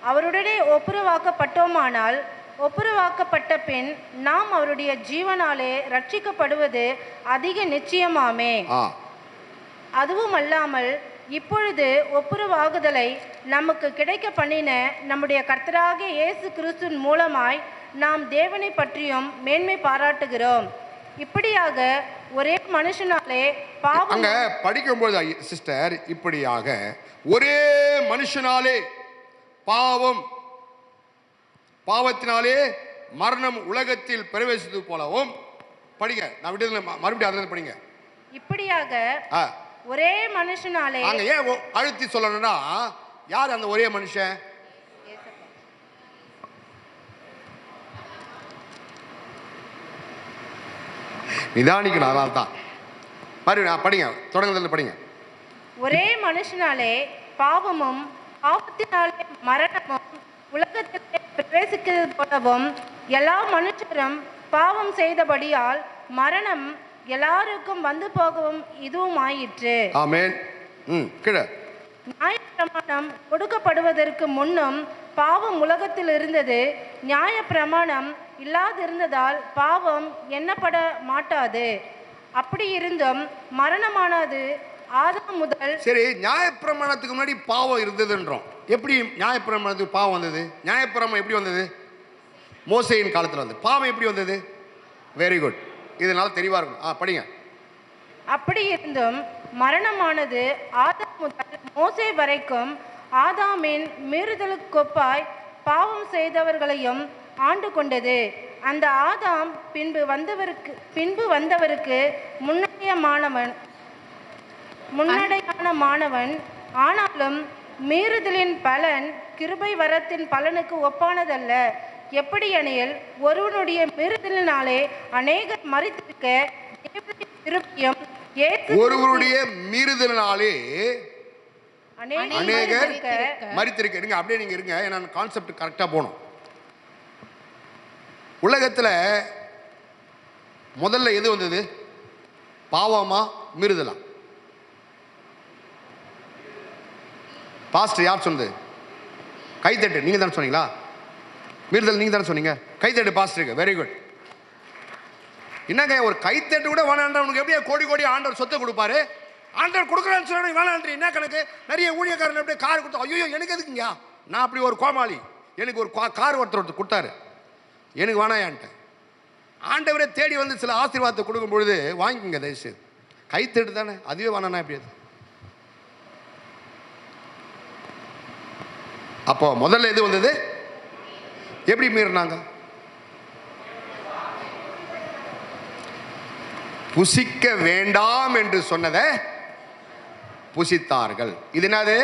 அவருடனே ஒப்புரவாக்கப்பட்டோமானால், ஒப்புரவாக்கப்பட்ட பின் நாம் அவருடைய ஜீவனாலே ரட்சிக்கப்படுவது அதிக நிச்சயமாமே. அதுவும் அல்லாமல் இப்பொழுது ஒப்புரவாகுதலை நமக்கு கிடைக்க பண்ணின நம்முடைய கர்த்தராகிய இயேசு கிறிஸ்துவின் மூலமாய் நாம் தேவனை பற்றியும் மேன்மை பாராட்டுகிறோம். இப்படியாக ஒரே மனுஷனாலே பாவம். அங்க படிக்கும்போது சிஸ்டர், இப்படியாக ஒரே மனுஷனாலே பாவத்தினாலே மரணம் உலகத்தில் பிரவேசித்தது போலவும் படிங்க. நான் விட்டு மறுபடியும் அதில் படிங்க. இப்படியாக ஒரே மனுஷனாலே. அங்க ஏன் அழுத்தி சொல்லணும்னா, யார் அந்த ஒரே மனுஷன்? நிதானிக்கணும். அதனால தான் மறுபடியும் படிங்க. தொடங்குதல் படிங்க. ஒரே மனுஷனாலே பாவமும் பாவத்தினாலே மரணமும் உலகத்திலே பிரவேசிக்கிறது போலவும் எல்லா மனுஷரும் பாவம் செய்தபடியால் மரணம் எல்லாருக்கும் வந்து போகவும் இதுவும் ஆயிற்று. ஆமென். நியாயப்பிரமாணம் கொடுக்கப்படுவதற்கு முன்னும் பாவம் உலகத்தில் இருந்தது. நியாயப்பிரமாணம் இல்லாதிருந்ததால் பாவம் எண்ணப்பட மாட்டாது. அப்படி இருந்தும் மரணமானது ஆதாம் முதல். சரி, நியாயப்பிரமாணத்துக்கு முன்னாடி பாவம் இருந்ததுன்றோம். எப்படி நியாயப்பிரமாணத்துக்கு பாவம் வந்தது? நியாயப்பிரமாணம் எப்படி வந்தது? மோசேயின் காலத்தில் வந்து. பாவம் எப்படி வந்தது? Very good. இதனால தெளிவா இருக்கும். படிங்க. அப்படி இருந்தும் மரணமானது ஆதாம் முதல் மோசே வரைக்கும் ஆதாமின் மீறுதலுக்கொப்பாய் பாவம் செய்தவர்களையும் ஆண்டு கொண்டது. அந்த ஆதாம் பின்பு வந்தவருக்கு முன்னடையான மாணவன். ஆனாலும் மீறுதலின் பலன் கிருபை வரத்தின் பலனுக்கு ஒப்பானதல்ல. எப்படியெனில் ஒருவனுடைய மீறுதலினாலே அநேகர் மரித்திருக்க தேவனுடைய கிருபையும் ஒருவருடைய மீறுதலினாலே அநேகர் மரித்திருக்க. மரித்திருக்க. இருங்க, அப்படியே நீங்க இருங்க, ஏன்னா கான்செப்ட் கரெக்டா போகணும். உலகத்துல முதல்ல எது வந்தது? பாவமா மீறுதலா? பாஸ்டர் யார் சொன்னது? கைத்தட்டு. நீங்க தானே சொன்னீங்களா? மீறுதல் நீங்க தானே சொன்னீங்க. கைத்தட்டு பாஸ்டருக்கு. Very good. என்னங்க ஒரு கைத்தட்டு கூட வேணான்றவனுக்கு எப்படியா கோடி கோடி ஆண்டவர் சொத்தை கொடுப்பாரு? ஆண்டவர் கொடுக்குறான்னு சொன்னா வேணான்றி என்ன கணக்கு? நிறைய ஊழியக்காரன் அப்படியே கார் கொடுத்தா, ஐயோ எனக்கு எதுக்குங்க, நான் அப்படி ஒரு கோமாளி, எனக்கு ஒரு கார் ஒருத்தர் கொடுத்தாரு, எனக்கு வேணாயான்ட்டு. ஆண்டவரே தேடி வந்து சில ஆசீர்வாதத்தை கொடுக்கும் பொழுது வாங்கிக்கோங்க தயவுசெய்து. கைத்தட்டு தானே, அதுவே வேணானா எப்படி அது? அப்போ முதல்ல எது வந்தது? எப்படி மீறினாங்க? புசிக்க வேண்டாம் என்று சொன்னதை புசித்தார்கள். இது என்னது?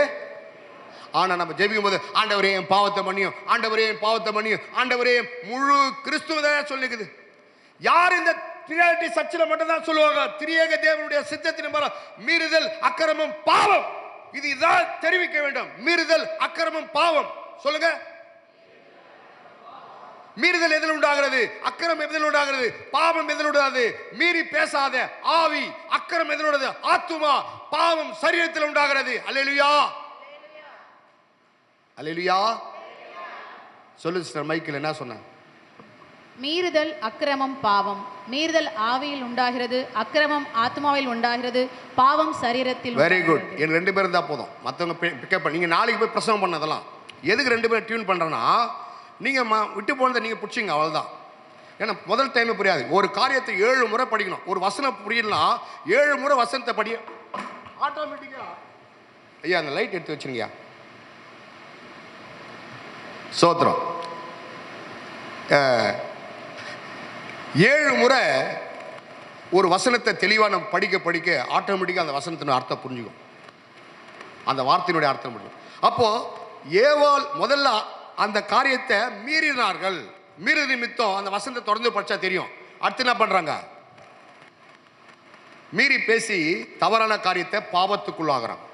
ஆனா நம்ம ஜெபிக்கும் போது ஆண்டவரே என் பாவத்தை மன்னியும், ஆண்டவரே என் பாவத்தை மன்னியும், ஆண்டவரே முழு கிறிஸ்துவதான் சொல்லுகிறது. யார் இந்த ட்ரினிட்டி சர்ச்சில் மட்டும் தான் சொல்லுவாங்க, திரியேக தேவனுடைய சித்தத்தின் மேல மீறுதல் அக்கிரமம் பாவம். இதுதான் தெரிவிக்க வேண்டும். மீறுதல் அக்கிரமம் பாவம். சொல்லுங்க. மீறுதல் எதில் உண்டாகிறது? அக்கிரமம் எதில் உண்டாகிறது? பாவம் எதில் உண்டாகிறது? மீறி பேசாத ஆவி. அக்கிரமம் எதில் உண்டாகிறது? ஆத்துமா. பாவம் சரீரத்தில் உண்டாகிறது. அல்லேலூயா, அல்லேலூயா. சொல்லு சிஸ்டர் மைக்கேல், என்ன சொன்ன? மீறுதல் அக்கிரமம் பாவம். மீறுதல் ஆவியில் உண்டாகிறது, அக்கிரமம் ஆத்மாவில் உண்டாகிறது, பாவம் சரீரத்தில். Very good. என் 2 பேரும் தான் போதும், மற்றவங்க பிக்கப் பண்ணி. நீங்கள் நாளைக்கு போய் பிரசவம் பண்ணதெல்லாம் எதுக்கு 2 பேரும் டியூன் பண்ணுறேன்னா, நீங்கள் விட்டு போனதை நீங்கள் பிடிச்சிங்க, அவ்வளோதான். ஏன்னா முதல் டைம் புரியாது. ஒரு காரியத்தை 7 முறை படிக்கணும். ஒரு வசனம் புரியலாம், 7 முறை வசனத்தை படி ஆட்டோமேட்டிக்கா. ஐயா அந்த லைட் எடுத்து வச்சுருங்கய்யா. சோத்திரம். 7 முறை ஒரு வசனத்தை தெளிவாக நம்ம படிக்க படிக்க ஆட்டோமேட்டிக்காக அந்த வசனத்தின் அர்த்தம் புரிஞ்சுக்கும், அந்த வார்த்தையினுடைய அர்த்தம் புரியும். அப்போ ஏவாள் முதல்ல அந்த காரியத்தை மீறினார்கள். மீறு நிமித்தம் அந்த வசனத்தை தொடர்ந்து படிச்சா தெரியும். அடுத்து என்ன பண்றாங்க? மீறி பேசி தவறான காரியத்தை பாவத்துக்குள்ளாகிறாங்க.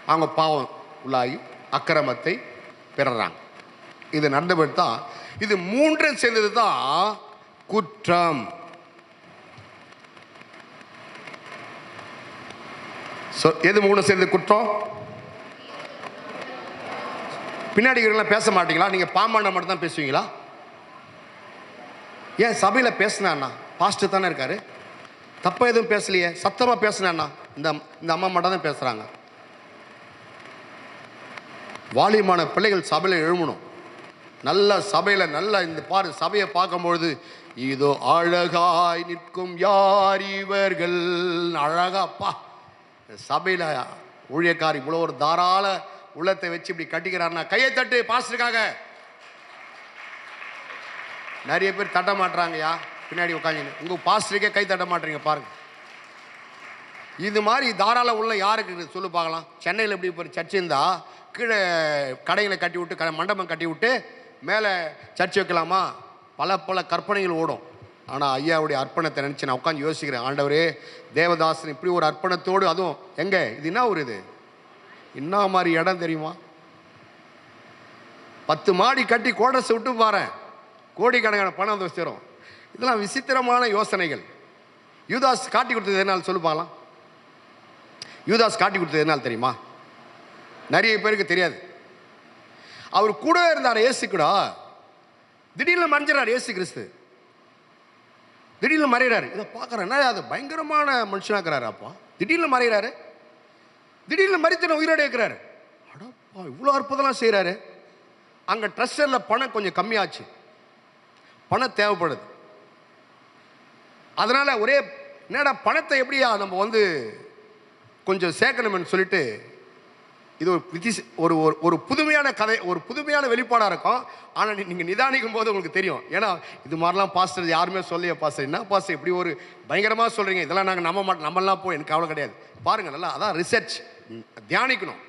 அவங்க பாவம் உள்ளாகி அக்கிரமத்தை பெறுறாங்க. இது நடந்தபடி தான் இது 3 சேர்ந்தது தான் குற்றம். எது 3 சேர்ந்தது குற்றம்? பின்னாடி பேச மாட்டீங்களா? நீங்க பாம்பாண்ட மட்டும் தான் பேசுவீங்களா? ஏன் சபையில் பேசினா பாஸ்டர் தானே இருக்காரு, தப்பா எதுவும் பேசலையே, சத்தமா பேசினா இந்த அம்மா மட்டும் தான் பேசுறாங்க. வாலிமான பிள்ளைகள் சபையில் எழுமணும். நல்ல சபையில் நல்ல இந்த பாரு சபையை பார்க்கும்பொழுது இதோ அழகாய் நிற்கும் யார் இவர்கள், அழகாப்பா சபையில் ஊழியக்காரி இவ்வளோ ஒரு தாராள உள்ளத்தை வச்சு இப்படி கட்டிக்கிறாருன்னா கையை தட்டு பாஸ்டருக்காக. நிறைய பேர் தட்ட மாட்டுறாங்கய்யா, பின்னாடி உட்காந்து உங்கள் பாஸ்டருக்கே கை தட்ட மாட்டீங்க பாருங்க. இது மாதிரி தாராள உள்ள யாருக்கு சொல்லு பார்க்கலாம். சென்னையில் எப்படி இப்போ சர்ச் இருந்தா கீழே கடைகளை கட்டி விட்டு மண்டபம் கட்டி விட்டு மேலே சர்ச் வைக்கலாமா? பல கற்பனைகள் ஓடும். ஆனால் ஐயாவுடைய அர்ப்பணத்தை நினச்சி நான் உட்காந்து யோசிக்கிறேன். ஆண்டவரே தேவதாசன் இப்படி ஒரு அர்ப்பணத்தோடு, அதுவும் எங்கே இது என்ன ஒரு இது என்ன மாதிரி இடம் தெரியுமா? 10 மாடி கட்டி கோட்ரஸ் விட்டு பாரு, கோடிக்கணக்கான பணம் வந்து சேரும். இதெல்லாம் விசித்திரமான யோசனைகள். யூதாஸ் காட்டி கொடுத்தது என்னால் சொல்லு பார்க்கலாம். யூதாஸ் காட்டி கொடுத்தது என்னால் தெரியுமா? நிறைய பேருக்கு தெரியாது. அவர் கூட இருந்தார் இயேசு கூட. திடீர்னு மறைஞ்சிடறார் இயேசு கிறிஸ்து. திடீர்னு மறைகிறாரு. இதை பார்க்குறேன், அது பயங்கரமான மனுஷனாக்குறாரு. அப்பா திடீர்னு மறைகிறாரு, திடீர்னு மறித்து உயிரோடு இருக்கிறாரு. அடப்பா இவ்வளோ அற்புதம்லாம் செய்கிறாரு. அங்கே ட்ரெஸ்ஸரில் பணம் கொஞ்சம் கம்மியாச்சு, பணம் தேவைப்படுது. அதனால் ஒரே என்னடா பணத்தை எப்படியா நம்ம கொஞ்சம் சேர்க்கணும்னு சொல்லிட்டு இது ஒரு ஒரு புதுமையான கதை, ஒரு புதுமையான வெளிப்பாடாக இருக்கும். ஆனால் நீங்கள் நிதானிக்கும் போது உங்களுக்கு தெரியும். ஏன்னா இது மாதிரிலாம் பாஸ்டர் யாருமே சொல்லிய பாஸ்டர் என்ன பாஸ்டர் இப்படி ஒரு பயங்கரமாக சொல்கிறீங்க, இதெல்லாம் நாங்கள் நம்ப மாட்டோம், நம்மளாம் போய் எனக்கு அவ்வளோ கிடையாது. பாருங்கள் நல்லா, அதான் ரிசர்ச், தியானிக்கணும்.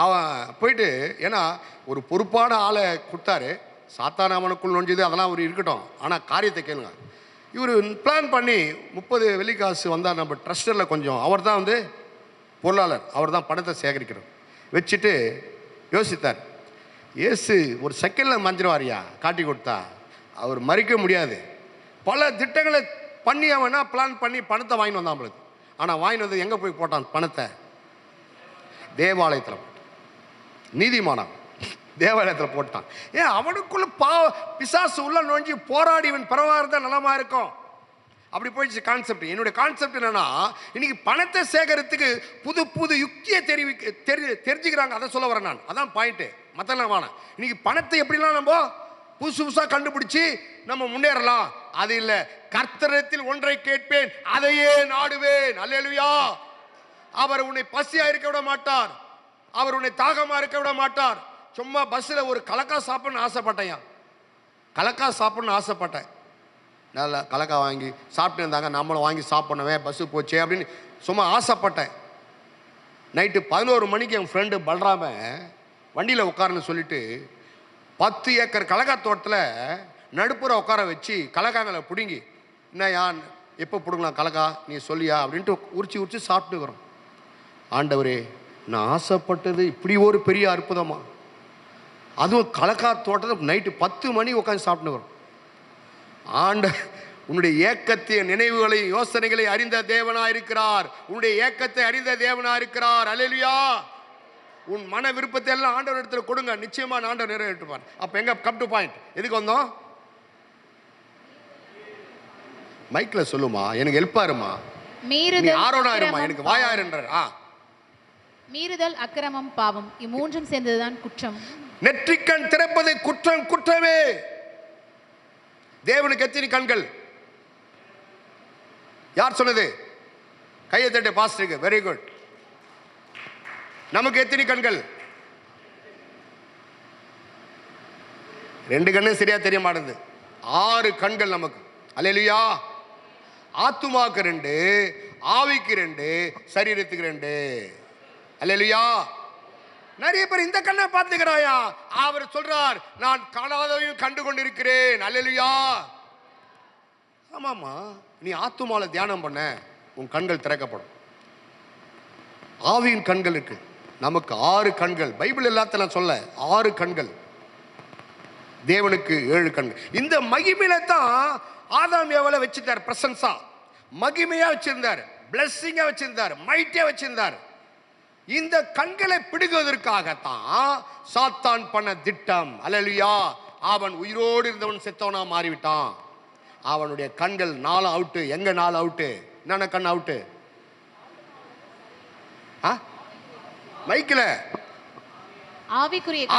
அவன் போயிட்டு, ஏன்னா ஒரு பொறுப்பான ஆளை கொடுத்தாரு, சாத்தான அவனுக்குள் நுழைஞ்சது அதெல்லாம் ஒரு இருக்கட்டும், ஆனால் காரியத்தை கேளுங்க. இவர் பிளான் பண்ணி 30 வெள்ளிக்காசு வந்தால் நம்ம ட்ரஸ்டரில் கொஞ்சம், அவர் தான் வந்து பொருளாளர், அவர் தான் பணத்தை சேகரிக்கிறோம் வச்சுட்டு யோசித்தார். இயேசு ஒரு செகண்டில் மஞ்சிருவாரியா காட்டி கொடுத்தா, அவர் மறிக்க முடியாது. பல திட்டங்களை பண்ணி அவனா பிளான் பண்ணி பணத்தை வாங்கிட்டு வந்தான் நம்மளுக்கு. ஆனால் வாங்கிட்டு வந்து எங்கே போய் போட்டான் பணத்தை? தேவாலயத்தில் போட்டான். நீதிமானம் தேவாலயத்தில் போட்டான். ஏன் அவனுக்குள்ள பிசாசு உள்ள நோஞ்சி போராடி இவன் பரவாயில்ல நலமா இருக்கும். அப்படி போயிடுச்சு கான்செப்ட். என்னுடைய கான்செப்ட் என்னன்னா, இன்னைக்கு பணத்தை சேகரித்துக்கு புது புது யுக்தியை தெரிஞ்சுக்கிறாங்க. அதை சொல்ல வரேன் நான். அதான் பாயிண்ட்டு. மற்றெல்லாம் வேணாம். இன்னைக்கு பணத்தை எப்படிலாம் நம்ம புதுசு புதுசாக கண்டுபிடிச்சி நம்ம முன்னேறலாம். அது இல்லை. கர்த்தரிடத்தில் ஒன்றை கேட்பேன், அதையே நாடுவேன். அல்லேலூயா. அவர் உன்னை பசியா இருக்க விட மாட்டார், அவர் உன்னை தாகமா இருக்க விட மாட்டார். சும்மா பஸ்ஸில் ஒரு கலக்கா சாப்பிடணும்னு ஆசைப்பட்டேன். கலக்கா சாப்பிடணும்னு ஆசைப்பட்டேன். நல்லா கலக்கா வாங்கி சாப்பிட்டு இருந்தாங்க, நம்மளும் வாங்கி சாப்பிடணுமே, பஸ்ஸு போச்சே அப்படின்னு சும்மா ஆசைப்பட்டேன். நைட்டு 11 மணிக்கு என் ஃப்ரெண்டு பல்ராம வண்டியில் உட்காருன்னு சொல்லிட்டு 10 ஏக்கர் கலக்கா தோட்டத்தில் நடுப்புற உட்கார வச்சு கலக்காங்களை பிடுங்கி, என்ன யான் எப்போ பிடுங்கலாம் கலக்கா நீ சொல்லியா அப்படின்ட்டு உரிச்சு உரிச்சு சாப்பிட்டுக்கிறோம். ஆண்டவரே, நான் ஆசைப்பட்டது இப்படி ஒரு பெரிய அற்புதமா? அதுவும் கலக்கா தோட்டத்தில் நைட்டு 10 மணி உட்காந்து சாப்பிட்டுக்கிறோம். உன்னுடைய ஏக்கத்தை, நினைவுகளை, யோசனைகளை அறிந்த தேவனா இருக்கிறார். உன்னுடைய ஏக்கத்தை அறிந்த தேவனா இருக்கிறார். அல்லேலூயா. உன் மன விருப்பத்தை எல்லாம் ஆண்டவர் இடத்துல கொடுங்க, நிச்சயமா ஆண்டவர் நிறைவேற்றுவார். அப்ப எங்க கம் டு பாயிண்ட், எதுக்கு வந்தோம்? மைக்ல சொல்லுமா, எனக்கு ஹெல்ப்பாருமா. மீறுதல் ஆரோனாருமா, எனக்கு வாயாருன்றார். மீறுதல், அக்கிரமம், பாவம், இம்மூன்றும் சேர்ந்ததுதான் குற்றம். நெற்றிக்கண் திறப்பது குற்றம், குற்றமே. தேவனுக்கு எத்தனை கண்கள்? யார் சொன்னது? கையை தட்டு பாஸ்டருக்கு. Very good. நமக்கு எத்தனை கண்கள்? 2 கண்ணு சரியா தெரிய மாட்டேங்குது. 6 கண்கள் நமக்கு. அல்லேலூயா. ஆத்துமாக்கு 2, ஆவிக்கு 2, சரீரத்துக்கு 2. அல்லேலூயா. நிறைய பேர் இந்த கண்ணை பார்த்துக்கிறாயா? அவர் சொல்றார், நான் காணாதவையும் கண்டு கொண்டிருக்கிறேன். அல்லேலூயா. ஆமாமா, நீ ஆத்துமால தியானம் பண்ண உன் கண்கள் திறக்கப்படும். ஆவியின் கண்கள் இருக்கு. நமக்கு 6 கண்கள். பைபிள் எல்லாத்தையும் சொல்ல 6 கண்கள். தேவனுக்கு 7 கண்கள். இந்த மகிமையில தான் ஆதாம் ஏவாளை வச்சிருந்தார். பிரசன்ஸா மகிமையா வச்சிருந்தார், பிளஸ்ஸிங்கா வச்சிருந்தார், மைட்டியா வச்சிருந்தார். இந்த கண்களை பிடுங்குவதற்காகத்தான் சாத்தான் பண்ண திட்டம். அல்லேலூயா. அவன் உயிரோடு இருந்தவன் செத்தவனா மாறிவிட்டான். அவனுடைய கண்கள் 4 அவுட்டு. எங்க 4 அவுட்டு? என்னென்ன கண் அவுட்டு? மைக்கில்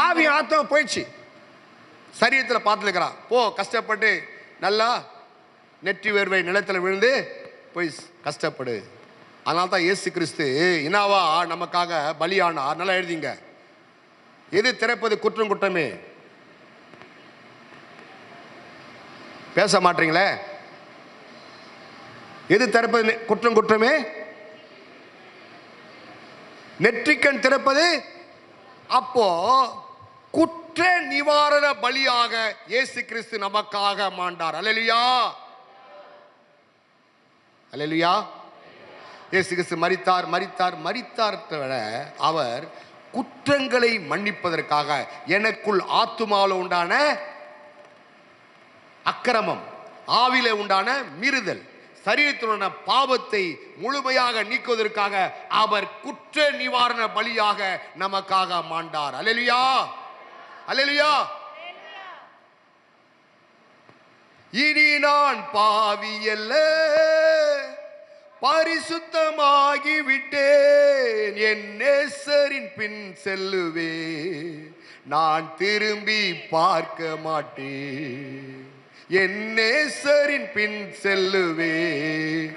ஆவி ஆத்தம் போயிடுச்சு. சரீரத்தில் பார்த்துருக்கிறான். போ, கஷ்டப்பட்டு நல்லா நெற்றி வேர்வை நிலத்தில் விழுந்து போய் கஷ்டப்படு. அதனால தான் இயேசு கிறிஸ்து இனாவா நமக்காக பலியானார். நல்லா எழுதிங்க. எது திறப்பது குற்றம், குற்றமே. பேச மாட்டீங்களே. எது திறப்பது குற்றம், குற்றமே? நெற்றிக்கண் திறப்பது. அப்போ குற்ற நிவாரண பலியாக இயேசு கிறிஸ்து நமக்காக மாண்டார். அல்லேலூயா. அல்லேலூயா. இயேசு கிறிஸ்து மரித்தார் விட அவர் குற்றங்களை மன்னிப்பதற்காக எனக்குள் ஆத்துமாவில் உண்டான அக்கிரமம், ஆவிலே உண்டான மீறுதல், சரீரத்திலுள்ள பாவத்தை முழுமையாக நீக்குவதற்காக அவர் குற்ற நிவாரண பலியாக நமக்காக மாண்டார். அல்லேலூயா. அல்லேலூயா. இனி நான் பாவி அல்ல, பரிசுத்தமாகி விட்டேன், என் நேசரின் பின் செல்லுவேன், நான் திரும்பி பார்க்க மாட்டேன், என் நேசரின் பின் செல்லுவேன்,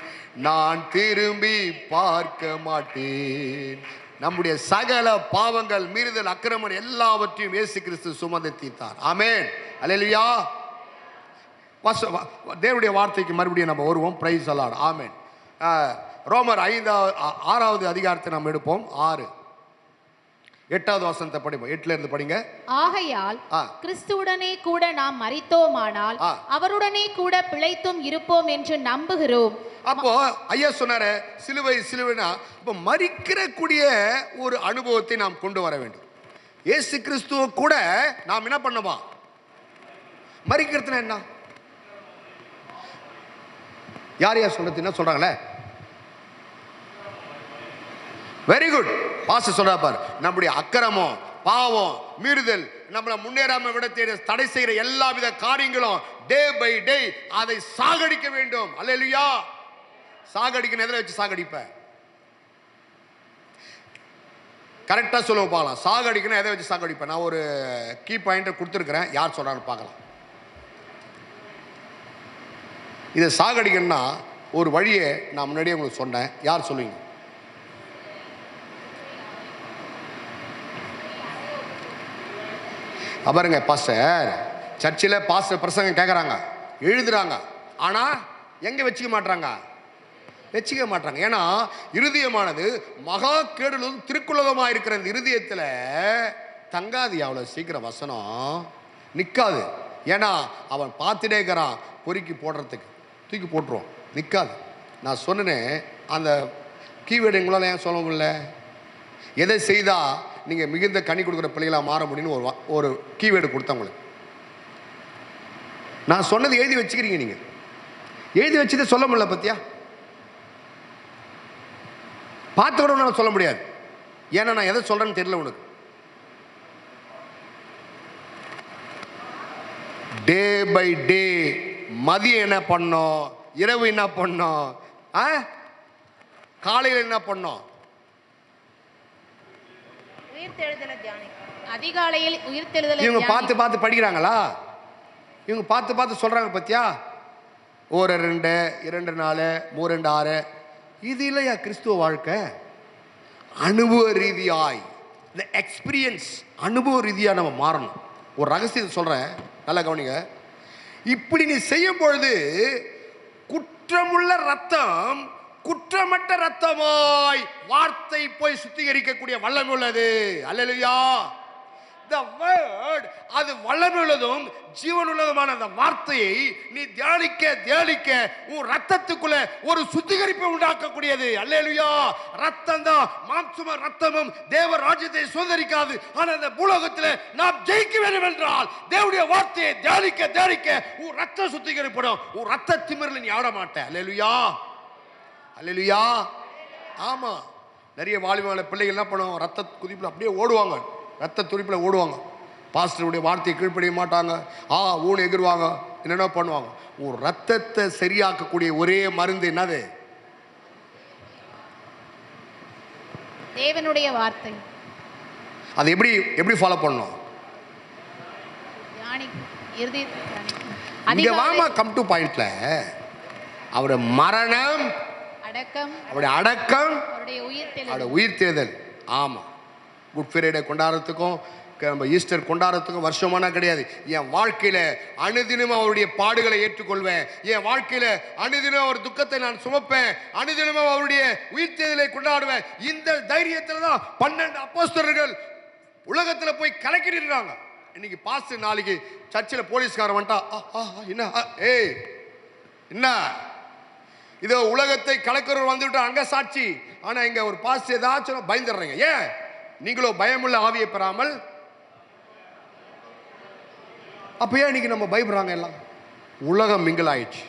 நான் திரும்பி பார்க்க மாட்டேன். நம்முடைய சகல பாவங்கள், மீறுதல், அக்கிரமம் எல்லாவற்றையும் இயேசு கிறிஸ்து சுமந்து தீர்த்தார். ஆமென். அல்லேலூயா. தேவனுடைய வார்த்தைக்கு மறுபடியும் நம்ம வருவோம். Praise the Lord. ஆமென். ரோமர் 6வது அதிகாரத்தை நாம் எடுப்போம். 6 8வது வசனத்தை படிப்போம். 8ல இருந்து படிங்க. ஆகையால் கிறிஸ்துவுடனே கூட நாம் மரித்தோமானால் அவருடனே கூட பிழைத்தும் இருப்போம் என்று நம்புகிறோம். அப்போ ஐயா சொன்னாரு, சிலுவை சிலுவைனா இப்போ மரிக்கிற கூடிய ஒரு அனுபவத்தை நாம் கொண்டு வர வேண்டும். இயேசு கிறிஸ்துவ கூட நாம் என்ன பண்ணுமா? மரிக்கிறதுனா என்ன? யார் யார் சொல்றது என்ன சொல்றாங்களே? Very good. பாஸ்டர் சொல்றா பாரு, நம்முடைய அக்கிரமம், பாவம், மீறுதல், நம்மளை முன்னேறாம விட தடை செய்யற எல்லா வித காரியங்களும் டே பை டே அதை சாகடிக்க வேண்டும். அல்லேலூயா. சாகடிக்க எதிர வச்சு சாகடிப்ப கரெக்டா சொல்லுவோம் பார்க்கலாம். சாகடிக்கணும் எதை வச்சு சாகடிப்பேன்? நான் ஒரு கீ பாயிண்ட் கொடுத்துருக்கிறேன், யார் சொல்றான்னு பார்க்கலாம். இதை சாகடிக்கணும்னா ஒரு வழியை நான் முன்னாடியே உங்களுக்கு சொன்னேன், யார் சொல்லுவீங்க? பாருங்க, பாஸ்டர் சர்ச்சில் பாஸ்டர் பிரசங்கம் கேட்குறாங்க, எழுதுறாங்க, ஆனால் எங்கே வச்சுக்க மாட்டாங்க. ஏன்னா இருதயமானது மகா கேடுலும் திருக்குலகமாக இருக்கிற இந்த இருதயத்தில் தங்காது. அவ்வளோ சீக்கிரம் வசனம் நிற்காது. ஏன்னா அவன் பார்த்துட்டே இருக்கிறான், பொறுக்கி போடுறதுக்கு தூக்கி போட்டுருவோம், நிற்காது. நான் சொன்னேன், அந்த கீவேர்டு எங்களால் ஏன் சொல்ல முடியல? எதை செய்தால் நீங்கள் மிகுந்த கனி கொடுக்குற பிள்ளைகளாக மாற முடியும்னு ஒரு கீவேர்டு கொடுத்தவங்களுக்கு. நான் சொன்னது எழுதி வச்சுக்கிறீங்க, நீங்கள் எழுதி வச்சதை சொல்ல முடியல. பத்தியா பார்த்து கூட நான் சொல்ல முடியாது. ஏன்னா நான் எதை சொல்றேன்னு தெரியல உனக்கு. டே பை டே மதியம் என்ன பண்ணோம், இரவு என்ன பண்ணோம், காலையில் என்ன பண்ணோம், அதிகாலையில் உயிர்த்தெழுதலை இவங்க பார்த்து பார்த்து படிக்கிறாங்களா? இவங்க பார்த்து பார்த்து சொல்றாங்க. பத்தியா 1-2 2-4 3-6 இது இல்லையா கிறிஸ்துவ வாழ்க்கை? அனுபவ ரீதியாய் இந்த எக்ஸ்பீரியன்ஸ், அனுபவ ரீதியாக நம்ம மாறணும். ஒரு ரகசியத்தை சொல்றேன், நல்லா கவனிங்க. இப்படி நீ செய்யும் பொழுது குற்றமுள்ள ரத்தம் குற்றமற்ற ரத்தமாய் வார்த்தை போய் சுத்திகரிக்கக்கூடிய வல்லமை உள்ளது. அல்லேலூயா. The word, அது வல்லமையுள்ளதும் ஜீவனுள்ளதுமான அந்த வார்த்தையை நீ தியானிக்க தியானிக்க உன் ரத்தத்துக்குள்ள ஒரு சுத்திகரிப்பை உண்டாக்கக்கூடியது. அல்லேலூயா. ரத்தம் தான், மாம்சமும் ரத்தமும் தேவ ராஜ்யத்தை சுதந்திரிக்காது. ஆனால் இந்த பூலோகத்தில் நாம் ஜெயிக்க வேண்டும் என்றால் தேவனுடைய வார்த்தையை தியானிக்க தியானிக்க உன் ரத்தம் சுத்திகரிப்படும். உன் ரத்த திமிரில் நீ ஆட மாட்ட. அல்லேலூயா. அல்லேலூயா. ஆமா, நிறைய வாலிபால பிள்ளைகள் என்ன பண்ணுவாங்க, ரத்த குதிப்பில் அப்படியே ஓடுவாங்க, ரத்த துடிப்பில் ஓடுவாங்க. பாஸ்டருடைய வார்த்தையை கீழ்ப்படிய மாட்டாங்க, ஊனை எகிருவாங்க, என்னென்ன பண்ணுவாங்க. ஒரு ரத்தத்தை சரியாக்கக்கூடிய ஒரே மருந்து என்னது? தேவனுடைய வார்த்தை. அதை எப்படி ஃபாலோ பண்ணணும்? இங்க வாமா, கம் டு பாயிண்ட்ல. அவருடைய மரணம், அவருடைய அடக்கம், அவருடைய உயிர்த்தெழுதல். ஆமா, குட் ஃப்ரைடே கொண்டாடுறதுக்கும் நம்ம ஈஸ்டர் கொண்டாடுறதுக்கும் வருஷமானா கிடையாது. என் வாழ்க்கையில அனுதினம் அவருடைய பாடுகளை ஏற்றுக்கொள்வேன். என் வாழ்க்கையில அனுதினம் அவர் துக்கத்தை நான் சுமப்பேன். அனுதினம் அவருடைய உயிர்த்தெழுதலை கொண்டாடுவேன். இந்த தைரியத்துல தான் 12 அப்போஸ்தலர்கள் உலகத்துல போய் கலக்கிடுறாங்க. இன்னைக்கு பாஸ்டர் நாளைக்கு சர்ச்சில் போலீஸ்காரன் வந்துட்டா, என்ன இதோ உலகத்தை கலக்கிறவர் வந்துவிட்டா அங்க சாட்சி. ஆனா இங்க ஒரு பாஸ்டர் ஏதாச்சும் பயந்துடுறீங்க. ஏன்? நீங்களோ பயமுள்ள ஆவியை பெறாமல். அப்ப ஏன் இன்னைக்கு நம்ம பயப்படுறாங்க? எல்லாம் உலகம் மிங்கில் ஆயிடுச்சு.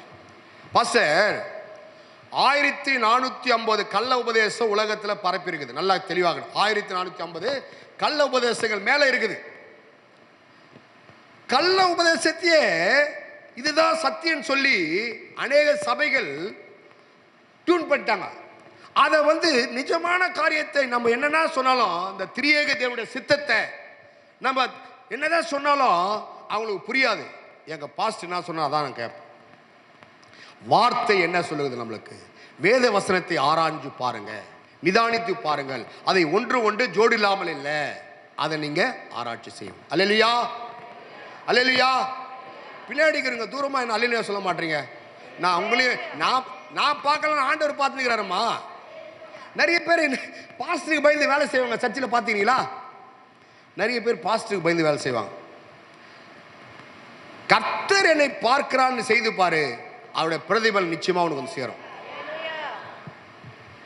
பாஸ்டர் 1450 கள்ள உபதேசம் உலகத்துல பரப்பி இருக்குது. நல்லா தெளிவாக 1450 கள்ள உபதேசங்கள் மேல இருக்குது. கள்ள உபதேசத்தையே இதுதான் சத்தியம் சொல்லி அநேக சபைகள் டியூன் பண்ணிட்டாங்க. அதை நிஜமான காரியத்தை நம்ம என்னன்னா சொன்னாலும், அந்த திரியேக தேவனுடைய சித்தத்தை நம்ம என்னதான் சொன்னாலும் அவங்களுக்கு புரியாது. எங்க பாஸ்டர் என்ன சொன்னா அதான் நான் கேட்பேன். வார்த்தை என்ன சொல்லுது நம்மளுக்கு? வேத வசனத்தை ஆராய்ஞ்சு பாருங்க, நிதானித்து பாருங்கள். அதை ஒன்று ஜோடி இல்லாமல் இல்லை, அதை நீங்க ஆராய்ச்சி செய்யும். அல்லேலூயா. அல்லேலூயா. பின்னாடிக்கிறீங்க தூரமா என்ன அல்லேலூயா சொல்ல மாட்டீங்க? நான் உங்களையும் நான் பார்க்கலாம், ஆண்டவர் பார்த்துக்கிறாருமா. நிறைய பேர் பாஸ்டருக்கு பயந்து வேலை செய்வாங்க சர்ச்சில். பார்த்தீங்களா? நிறைய பேர் பாஸ்டருக்கு பயந்து வேலை செய்வாங்க. கர்த்தர் என்னை பார்க்கிறான்னு செய்து பாரு, அவருடைய பிரதிபலன் நிச்சயமா உனக்கு வந்து சேரும்.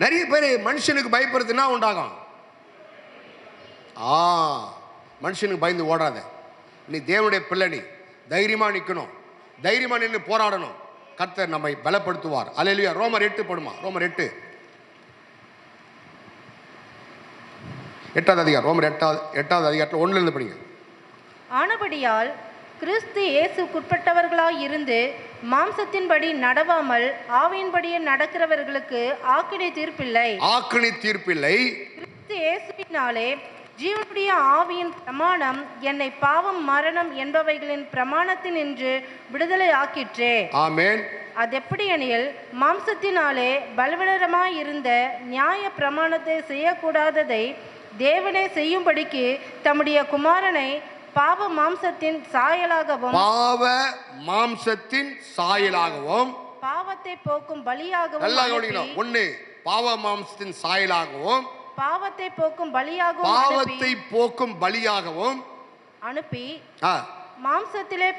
நிறைய பேர் மனுஷனுக்கு பயப்படுறதுன்னா உண்டாகும். மனுஷனுக்கு பயந்து ஓடாத. நீ தேவனுடைய பிள்ளை, நீ தைரியமா நிற்கணும், தைரியமா நின்று போராடணும். கர்த்தர் நம்மை பலப்படுத்துவார். அல்லேலூயா. ரோமர் 8 படுமா, ரோமர் 8 8வது அதிகாரம், ரோமர் 8வது அதிகாரத்தில் 1லிருந்து படிங்க. ஆனபடியால் கிறிஸ்து இயேசுக்குட்பட்டவர்களாய் இருந்து மாம்சத்தின்படி நடவாமல் ஆவியின்படியே நடக்கிறவர்களுக்கு ஆக்கினை தீர்ப்பில்லை. ஆக்கினை தீர்ப்பில்லை. கிறிஸ்து இயேசுவினாலே ஜீவனுடைய ஆவியின் பிரமாணம் என்னை பாவம் மரணம் என்பவைகளின் பிரமாணத்தினின்று விடுதலை ஆக்கிற்றே. ஆமென். அதெப்படி எனில் மாம்சத்தினாலே பலவீனமாய் இருந்த நியாய பிரமாணத்தை செய்யக்கூடாததை தேவனே செய்யும்படிக்கு தம்முடைய குமாரனை பாவ மாம்சத்தின் சாயலாகவும் பாவத்தை போக்கும் பலியாகவும் ஒண்ணு, பாவ மாம்சத்தின் சாயலாகவும் பாவத்தை போக்கும் பலியாகவும் அனுப்பி மாம்சத்திலே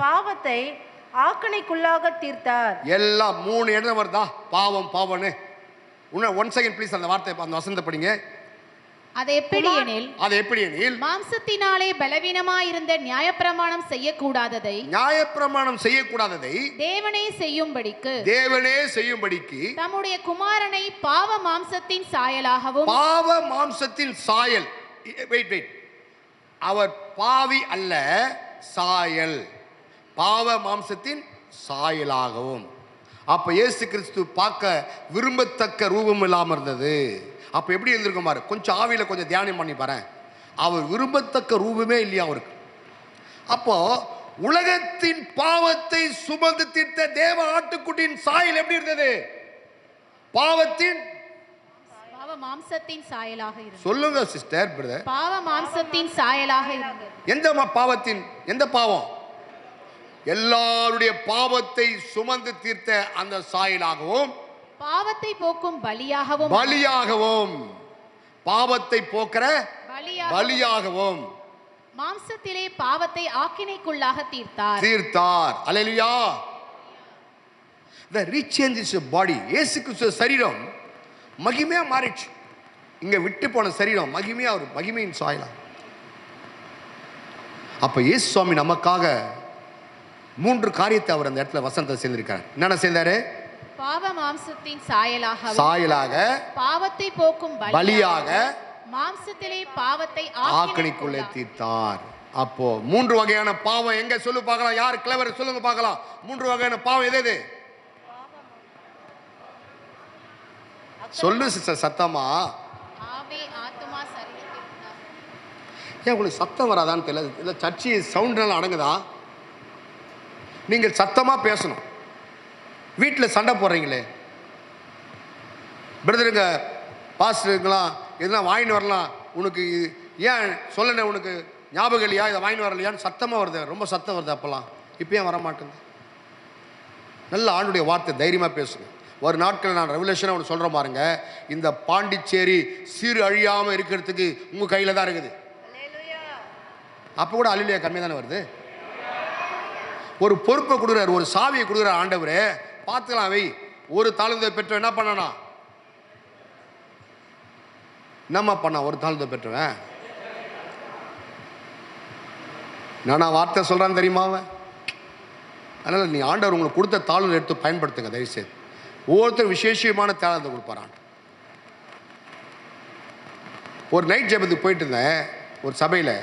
பாவத்தை ஆக்கினைக்குள்ளாக தீர்த்தார். எல்லாம் 3 இடம் வருதா, பாவம் பாவம்னு. ஒன் செகண்ட் ப்ளீஸ், அந்த வார்த்தை, அந்த வசனத்தை படிங்க. அது எப்படி எனில் மாம்சத்தினாலே பலவீனமாயிருந்த நியாயப்பிரமாணம் செய்யக்கூடாததை தேவனே செய்யும்படிக்கு தம்முடைய குமாரனை பாவ மாம்சத்தின் சாயலாகவும் அவர் பாவி அல்ல, சாயல், பாவ மாம்சத்தின் சாயலாகவும். அப்ப இயேசு கிறிஸ்து பார்க்க விரும்பத்தக்க ரூபம் இல்லாம இருந்தது. அப்ப எப்படி இருந்திருக்கும் பாரு, கொஞ்சம் ஆவியில கொஞ்சம் தியானம் பண்ணி பாரு. அவர் விரும்பத்தக்க ரூபமே இல்லையா அவருக்கு. அப்போ உலகத்தின் பாவத்தை சுமந்து தீர்த்த தேவ ஆட்டுக்குட்டியின் சாயல் எப்படி இருந்தது? பாவத்தின் மாம்சத்தின் சாயலாக இருந்தது. சொல்லுங்க சிஸ்டர், பிரதர். பாவ மாம்சத்தின் சாயலாக இருந்தது. எந்த பாவம்? எல்லாருடைய பாவத்தை சுமந்து தீர்த்த அந்த சாயலாகவும் பாவத்தை போக்கும் பலியாகவும் பாவத்தை போக்குற பலியாகவும் மாம்சத்திலே பாவத்தை ஆக்கினைக்குள்ளாக தீர்த்தார். அல்லேலூயா. The rechange is your body. இயேசு கிறிஸ்து சரீரம் மகிமையா மாறிச்சு. இங்க விட்டு போன சரீரம் மகிமையா, ஒரு மகிமையின் சாயலா. அப்ப இயேசு சுவாமி நமக்காக 3 காரியத்தை அவர் அந்த இடத்துல வசனத்தை செய்திருக்கார். என்னென்ன செய்தாரு? பாவ மாம்சத்தின் சாயலாக, பாவத்தை போக்கும் பலியாக, மாம்சத்திலே பாவத்தை ஆக்கினைக்குள்ளே தீர்த்தார். அப்போ 3 வகையான பாவம் எங்க சொல்லு பார்க்கலாம். யார் கிளவர் சொல்லுங்க பார்க்கலாம். 3 வகையான பாவம் எது? சொல்லு சிஸ்டர், சத்தமா. ஆவி, ஆத்துமா, சரீரம். ஏன் உங்களுக்கு சத்தம் வராதான்னு தெரியல. இல்லை சர்ச்சி சவுண்ட்னால அடங்குதா? நீங்கள் சத்தமா பேசணும். வீட்டில் சண்டை போடுறீங்களே, பிரதருங்க பாஸ்டருங்களாம் எதுனா வாங்கிட்டு வரலாம், உனக்கு ஏன் சொல்லணும், உனக்கு ஞாபகம் இல்லையா, இதை வாங்கிட்டு வரலையான்னு சத்தமாக வருது, ரொம்ப சத்தம் வருது. அப்போல்லாம் இப்போ ஏன் வர மாட்டேங்குது? நல்ல ஆண்டுடைய வார்த்தை, தைரியமாக பேசுங்க. ஒரு நாட்கள் நான் ரெவல்யூஷனாக ஒன்று சொல்கிறேன் பாருங்க. இந்த பாண்டிச்சேரி சீர் அழியாமல் இருக்கிறதுக்கு உங்கள் கையில் தான் இருக்குது. அப்போ கூட அல்லேலூயா கம்மியாக தானே வருது. ஒரு பொறுப்பை கொடுக்குறாரு, ஒரு சாவியை கொடுக்குறாரு ஆண்டவரே, பார்த்துக்கலாம் வை. ஒரு தாழ்ந்தை பெற்றவன் என்ன பண்ணனா, என்னம்மா பண்ணா? ஒரு தாழ்ந்தை பெற்றவன் நானா வார்த்தை சொல்றான்னு தெரியுமா அவன்? அதனால நீ ஆண்டவர் உங்களுக்கு கொடுத்த தாழ்வு எடுத்து பயன்படுத்துங்க தயவுசெய்து. ஒவ்வொருத்தரும் விசேஷமான தாழ்ந்தை கொடுப்பாரான். ஒரு நைட் ஜெபத்துக்கு போயிட்டு இருந்தேன் ஒரு சபையில்.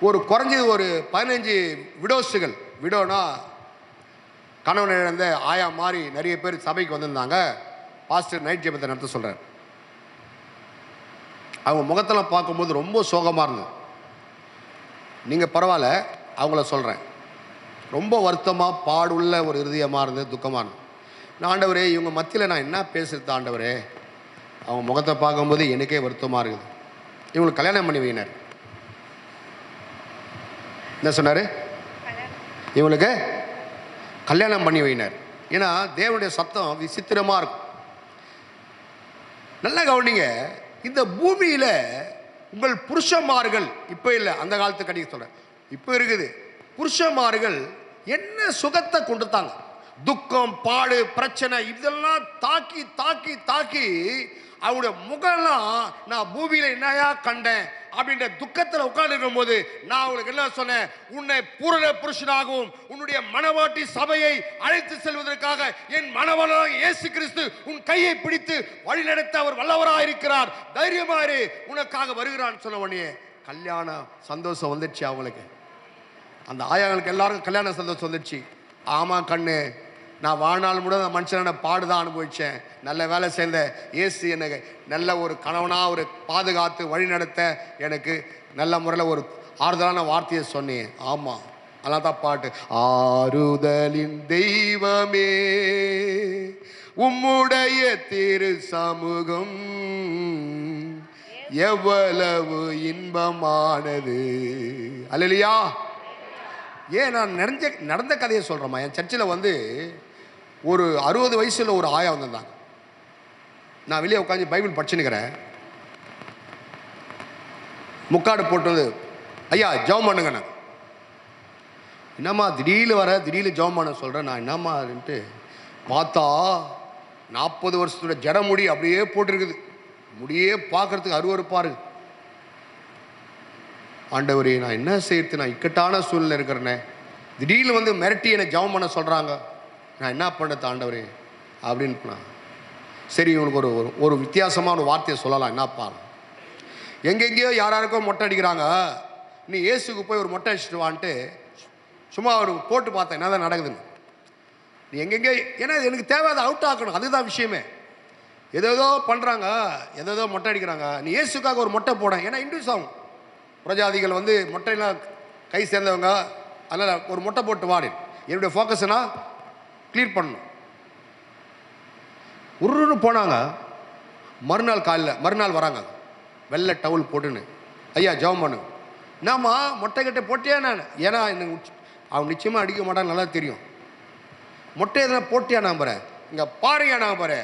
ஒரு குறைஞ்சது ஒரு 15 விடோஸுகள், விடோனா கணவன் இழந்த ஆயா மாதிரி நிறைய பேர் சபைக்கு வந்திருந்தாங்க. பாஸ்டர் நைட் ஜெபத்தை நடத்த சொல்கிறார். அவங்க முகத்தெல்லாம் பார்க்கும்போது ரொம்ப சோகமாக இருந்தது. நீங்கள் பரவாயில்ல, அவங்கள சொல்கிறேன். ரொம்ப வருத்தமாக பாடுள்ள ஒரு இருதயமாக இருந்தது, துக்கமாக இருந்தது. நான் ஆண்டவரே, இவங்க மத்தியில் நான் என்ன பேசுறது ஆண்டவரே? அவங்க முகத்தை பார்க்கும்போது எனக்கே வருத்தமாக இருக்குது. இவங்களுக்கு கல்யாணம் பண்ணி வையினார். என்ன சொன்னார்? இவங்களுக்கு கல்யாணம் பண்ணி வையினார். ஏன்னா தேவனுடைய சத்தம் விசித்திரமாக இருக்கும். நல்லா கவனிங்க. இந்த பூமியில் உங்கள் புருஷன்மார்கள், இப்போ இல்லை, அந்த காலத்து கடிக்க சொல்கிறேன், இப்போ இருக்குது, புருஷன்மார்கள் என்ன சுகத்தை கொடுத்தாங்க. துக்கம், பாடு, பிரச்சனை இதெல்லாம் தாக்கி தாக்கி தாக்கி அவருடைய முகம்லாம் நான் பூமியில என்னையா கண்டேன் அப்படின்ற துக்கத்தில் உட்கார்ந்துருக்கும் போது நான் அவங்களுக்கு என்ன சொன்னேன், உன்னை பூரண புருஷனாகவும் உன்னுடைய மணவாட்டி சபையை அழைத்து செல்வதற்காக என் மணவாளனாக இயேசு கிறிஸ்து உன் கையை பிடித்து வழிநடத்த அவர் வல்லவராக இருக்கிறார், தைரியமாயிரு, உனக்காக வருகிறான்னு சொன்ன உடனே கல்யாண சந்தோஷம் வந்துடுச்சு அவங்களுக்கு. அந்த ஆயாங்களுக்கு எல்லாருக்கும் கல்யாண சந்தோஷம் வந்துடுச்சு. ஆமா கண்ணு, நான் வாழ்நாள் முழுவதும் அந்த மனுஷனை பாடுதான் அனுபவித்தேன், நல்ல வேலை சேர்ந்த இயேசு எனக்கு நல்ல ஒரு கணவனாக ஒரு பாதுகாத்து வழி நடத்த எனக்கு நல்ல முறையில் ஒரு ஆறுதலான வார்த்தையை சொன்னேன். ஆமாம், அதெல்லாம் தான் பாட்டு. ஆறுதலின் தெய்வமே உம்முடைய திரு சமூகம் எவ்வளவு இன்பமானது. அல்லேலூயா. ஏன் நான் நடந்த கதையை சொல்கிறேம்மா. என் சர்ச்சில் வந்து ஒரு 60 வயசுல ஒரு ஆயா வந்திருந்தாங்க. நான் வெளியே உட்காந்து பைபிள் படிச்சுன்னுக்கிறேன். முக்காடு போட்டு வந்து, ஐயா ஜெபம் பண்ணுங்க. நான் என்னம்மா திடீர்னு ஜெபம் பண்ண சொல்கிறேன். நான் என்னம்மான்ட்டு பார்த்தா 40 வருஷத்தோட ஜடமுடி அப்படியே போட்டிருக்குது. முடியே பார்க்கறதுக்கு அருவருப்பாக இருக்குது. ஆண்டவரே, நான் என்ன செய்யறது, நான் இக்கட்டான சூழ்நிலை இருக்கிறேனே, திடீர்னு வந்து மிரட்டி என்னை ஜெபம் பண்ண சொல்கிறாங்க, நான் என்ன பண்ணுறது ஆண்டவரே அப்படின்னு போனா, சரி இவனுக்கு ஒரு ஒரு வித்தியாசமான ஒரு வார்த்தையை சொல்லலாம். என்னப்பா, எங்கெங்கேயோ யாராருக்கோ மொட்டை அடிக்கிறாங்க, நீ இயேசுக்கு போய் ஒரு மொட்டை அடிச்சுட்டு வான்ட்டு சும்மா ஒரு போட்டு பார்த்தேன் என்ன தான் நடக்குதுன்னு. நீ எங்கெங்கே, ஏன்னா எனக்கு தேவை, அதை அவுட் ஆக்கணும், அதுதான் விஷயமே. ஏதோ பண்ணுறாங்க, ஏதோ மொட்டை அடிக்கிறாங்க, நீ இயேசுக்காக ஒரு மொட்டை போட, ஏன்னா இன்ட்யூஸ் ஆகும். புரஜாதிகள் வந்து மொட்டையெல்லாம் கை சேர்ந்தவங்க, அதனால் ஒரு மொட்டை போட்டு வாடி, என்னுடைய ஃபோக்கஸ்னா கிளியர் பண்ணணும். உருன்னு போனாங்க. மறுநாள் வராங்க வெள்ளை டவுல் போட்டுன்னு, ஐயா ஜெபம் பண்ணு. என்னம்மா மொட்டை கட்டை போட்டியா? நான் ஏன்னா எனக்கு அவன் நிச்சயமாக அடிக்க மாட்டான்னு நல்லா தெரியும். மொட்டை எதனா போட்டியா? நான் பாரு, இங்கே பாருங்க, நான் பாரு,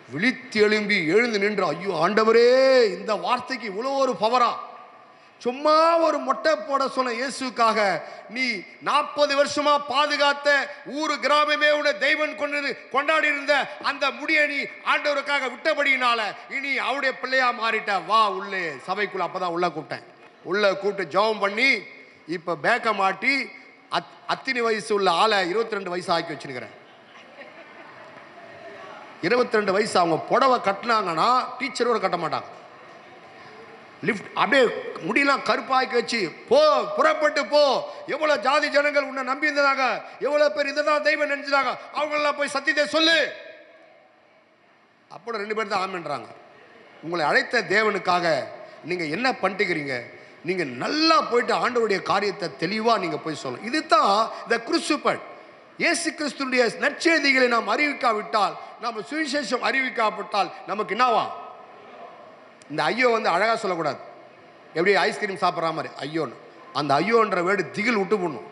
விழித்து எழுந்து நின்று, ஐயோ ஆண்டவரே, இந்த வார்த்தைக்கு இவ்வளோ ஒரு பவரா? சும்மா ஒரு மொட்டை போட சொன்ன இயேசுக்காக நீ 40 வருஷமா பாதுகாத்த ஊரு கிராமமே உன்னை தெய்வன் கொண்டாடி இருந்த அந்த முடியை நீ ஆண்டவருக்காக விட்டபடியினால இனி அவருடைய பிள்ளையா மாறிட்ட. வா உள்ளே சபைக்குள்ள. அப்பதான் உள்ள கூப்பிட்டு ஜெபம் பண்ணி இப்ப பேக்க மாட்டி அத்தினி வயசு உள்ள ஆளை 22 வயசு ஆக்கி வச்சிருக்கிறேன். 22 வயசு. அவங்க புடவை கட்டினாங்கன்னா டீச்சரோட கட்ட மாட்டாங்க. லிஃப்ட் அப்படியே முடியெல்லாம் கருப்பாக்கி வச்சு, புறப்பட்டு போ. எவ்வளோ ஜாதி ஜனங்கள் உன்னை நம்பி இருந்ததாக, எவ்வளோ பேர் இதை தான் தெய்வம் நினைச்சதாக, அவங்களெல்லாம் போய் சத்தியத்தை சொல்லு. அப்போ 2 பேர் தான் ஆமென்றாங்க. உங்களை அழைத்த தேவனுக்காக நீங்கள் என்ன பண்ணிட்டுக்கிறீங்க? நீங்கள் நல்லா போயிட்டு ஆண்டவருடைய காரியத்தை தெளிவாக நீங்கள் போய் சொல்லணும். இதுதான் இந்த கிறிஸ்துவன். இயேசு கிறிஸ்துடைய நற்செய்திகளை நாம் அறிவிக்காவிட்டால், நம்ம சுவிசேஷம் அறிவிக்காவிட்டால் நமக்கு என்னவா? இந்த ஐயோ வந்து அழகாக சொல்லக்கூடாது. எப்படி ஐஸ்கிரீம் சாப்பிட்ற மாதிரி ஐயோன்னு. அந்த ஐயோன்ற வேர்டு திகில் விட்டு போடணும்.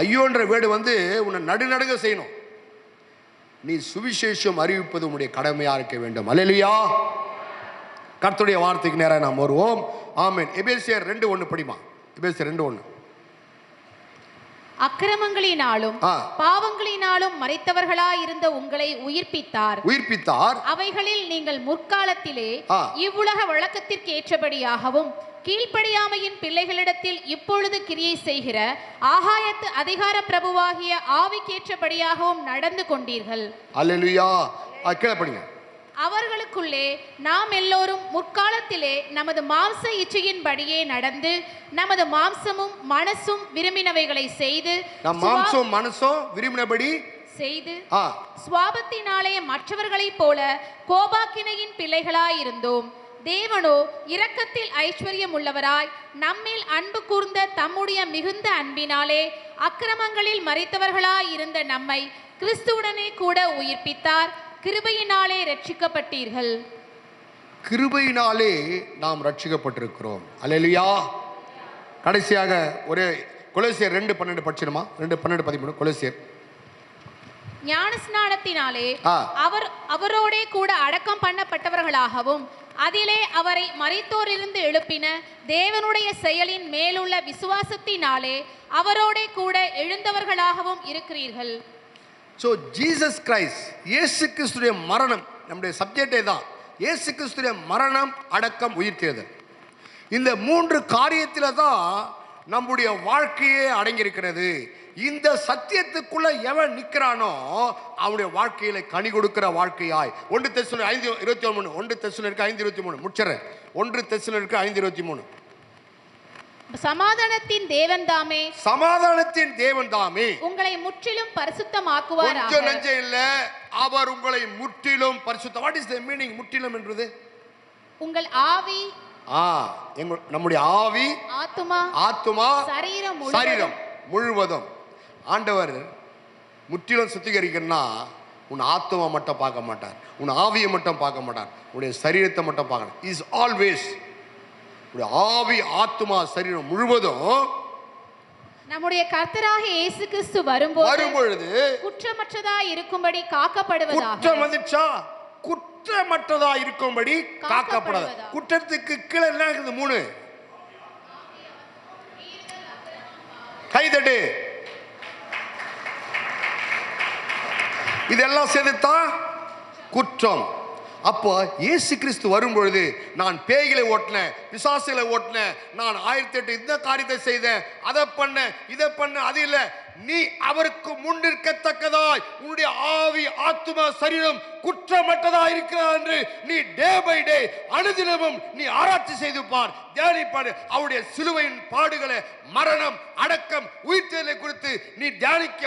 ஐயோன்ற வேர்டு வந்து உன்னை நடுநடுங்க செய்யணும். நீ சுவிசேஷம் அறிவிப்பது உன்னுடைய கடமையாக இருக்க வேண்டும். அல்லேலூயா. கர்த்தருடைய வார்த்தைக்கு நேராக நாம் வருவோம். ஆமென். எபேசியர் 2:1 படிமா. எபேசியர் 2:1. அக்கிரமங்களினாலும் பாவங்களினாலும் மரித்தவர்களாய் இருந்த உங்களை உயிர்ப்பித்தார். அவைகளில் நீங்கள் முற்காலத்திலே இவ்வுலக வழக்கத்திற்கு ஏற்றபடியாகவும் கீழ்ப்படியாமையின் பிள்ளைகளிடத்தில் இப்பொழுது கிரியை செய்கிற ஆகாயத்து அதிகார பிரபுவாகிய ஆவிக்கேற்றபடியாகவும் நடந்து கொண்டீர்கள். அல்லேலூயா. கேளுங்க. அவர்களுக்குள்ளே நாம் எல்லோரும் முற்காலத்திலே நமது மாம்ச இச்சையின்படியே நடந்து நமது மாம்சமும் மனசும் விரும்பினவைகளை செய்து சுவாபத்தினாலே மற்றவர்களைப் போல கோபாக்கினையின் பிள்ளைகளாயிருந்தோம். தேவனோ இரக்கத்தில் ஐஸ்வர்யம் உள்ளவராய் நம்மில் அன்பு கூர்ந்த தம்முடைய மிகுந்த அன்பினாலே அக்கிரமங்களில் மரித்தவர்களாயிருந்த நம்மை கிறிஸ்துவுடனே கூட உயிர்ப்பித்தார். கிருபையினாலே ரட்சிக்கப்பட்டீர்கள். கிருபையினாலே நாம் ரட்சிக்கப்பட்டிருக்கிறோம். அல்லேலூயா. கடைசியாக ஒரு கொலோசியர் 2:12 படிச்சிடுமா? 2:12-13 கொலோசியர். ஞானஸ்நானத்தினாலே அவரோடே கூட அடக்கம் பண்ணப்பட்டவர்களாகவும் அதிலே அவரை மரித்தோரிலிருந்து எழுப்பின தேவனுடைய செயலின் மேலுள்ள விசுவாசத்தினாலே அவரோடே கூட எழுந்தவர்களாகவும் இருக்கிறீர்கள். ஸோ ஜீசஸ் கிரைஸ்ட், இயேசு கிறிஸ்துடைய மரணம், நம்முடைய சப்ஜெக்டே தான் இயேசு கிறிஸ்துடைய மரணம், அடக்கம், உயிர்த்தெழுதல். இந்த 3 காரியத்தில் தான் நம்முடைய வாழ்க்கையே அடங்கியிருக்கிறது. இந்த சத்தியத்துக்குள்ள எவன் நிற்கிறானோ அவனுடைய வாழ்க்கையில கனி கொடுக்கிற வாழ்க்கையாய். 1 தெசலோனிக்கேயர் 5:23, 1 தெசலோனிக்கேயர் 5:23 முடிச்சறேன். 1 தெசலோனிக்கேயர் 5:23. சமாதானத்தின் தேவன் தாமே, சமாதானத்தின் தேவன் தாமே உங்களை முற்றிலும் பரிசுத்தமாக்குவாராக. கொஞ்சம் நெஞ்சம் இல்ல, அவர் உங்களை முற்றிலும் பரிசுத்த. வாட் இஸ் தி மீனிங் முற்றிலும் என்றது? உங்கள் ஆவி, நம்முடைய ஆவி, ஆத்துமா, சரீரம் முழுவதும். ஆண்டவர் முற்றிலும் சுத்திகரிக்கணும்னா உன் ஆத்துமா மட்டும் பார்க்க மாட்டார், உன் ஆவியை மட்டும் பார்க்க மாட்டார், உன்னுடைய சரீரத்தை மட்டும் பார்க்கணும். இஸ் ஆல்வேஸ் உடைய ஆவி, ஆத்துமா, சரீரம் முழுவதும் நம்முடைய கர்த்தராகிய இயேசு கிறிஸ்து வரும்பொழுது குற்றமற்றதாய் இருக்கும்படி காக்கப்படுவதாக. குற்றம் வந்துச்சா? குற்றமற்றதா இருக்கும்படி காக்கப்படுவது. குற்றத்துக்கு கீழே என்ன இருக்குது? 3 கைதட்டு. இதெல்லாம் சேர்த்துதான் குற்றம். அப்போ இயேசு கிறிஸ்து வரும்பொழுது நான் பேய்களை ஓட்டினேன், பிசாசுகளை ஓட்டினேன், நான் 1008 இந்த காரியத்தை செய்தேன், அதை பண்ண, இதை பண்ண, அது இல்லை. நீ அவருக்கு முன்னிற்கத்தக்கதாய் உன்னுடைய ஆவி, ஆத்துமா, சரீரம் குற்றமற்றதா இருக்கிறார் என்று நீ டே பை டே அனுதினமும் நீ ஆராய்ச்சி செய்து பார், தியானிப்பார். அவருடைய சிலுவையின் பாடுகளை, மரணம், அடக்கம், உயிர்த்தெழுதலை குறித்து நீ தியானிக்க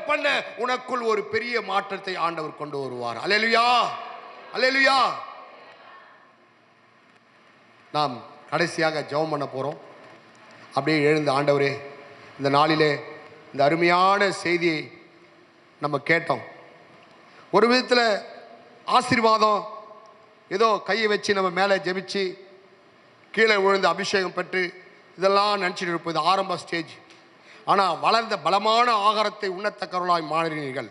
பண்ண உனக்குள் ஒரு பெரிய மாற்றத்தை ஆண்டவர் கொண்டு வருவார். அல்லேலூயா, அல்லேலூயா. நாம் கடைசியாக ஜெபம் பண்ண போறோம். அப்படியே எழுந்து, ஆண்டவரே, இந்த நாளிலே இந்த அருமையான செய்தியை நம்ம கேட்டோம். ஒரு விதத்தில் ஆசீர்வாதம், ஏதோ கையை வச்சு நம்ம மேலே ஜெபிச்சு கீழே விழுந்து அபிஷேகம் பெற்று இதெல்லாம் நினச்சிட்டு இருப்பது ஆரம்ப ஸ்டேஜ். ஆனால் வளர்ந்த பலமான ஆகாரத்தை உண்ணத்தக்கவர்களாய் மாறினீர்கள்.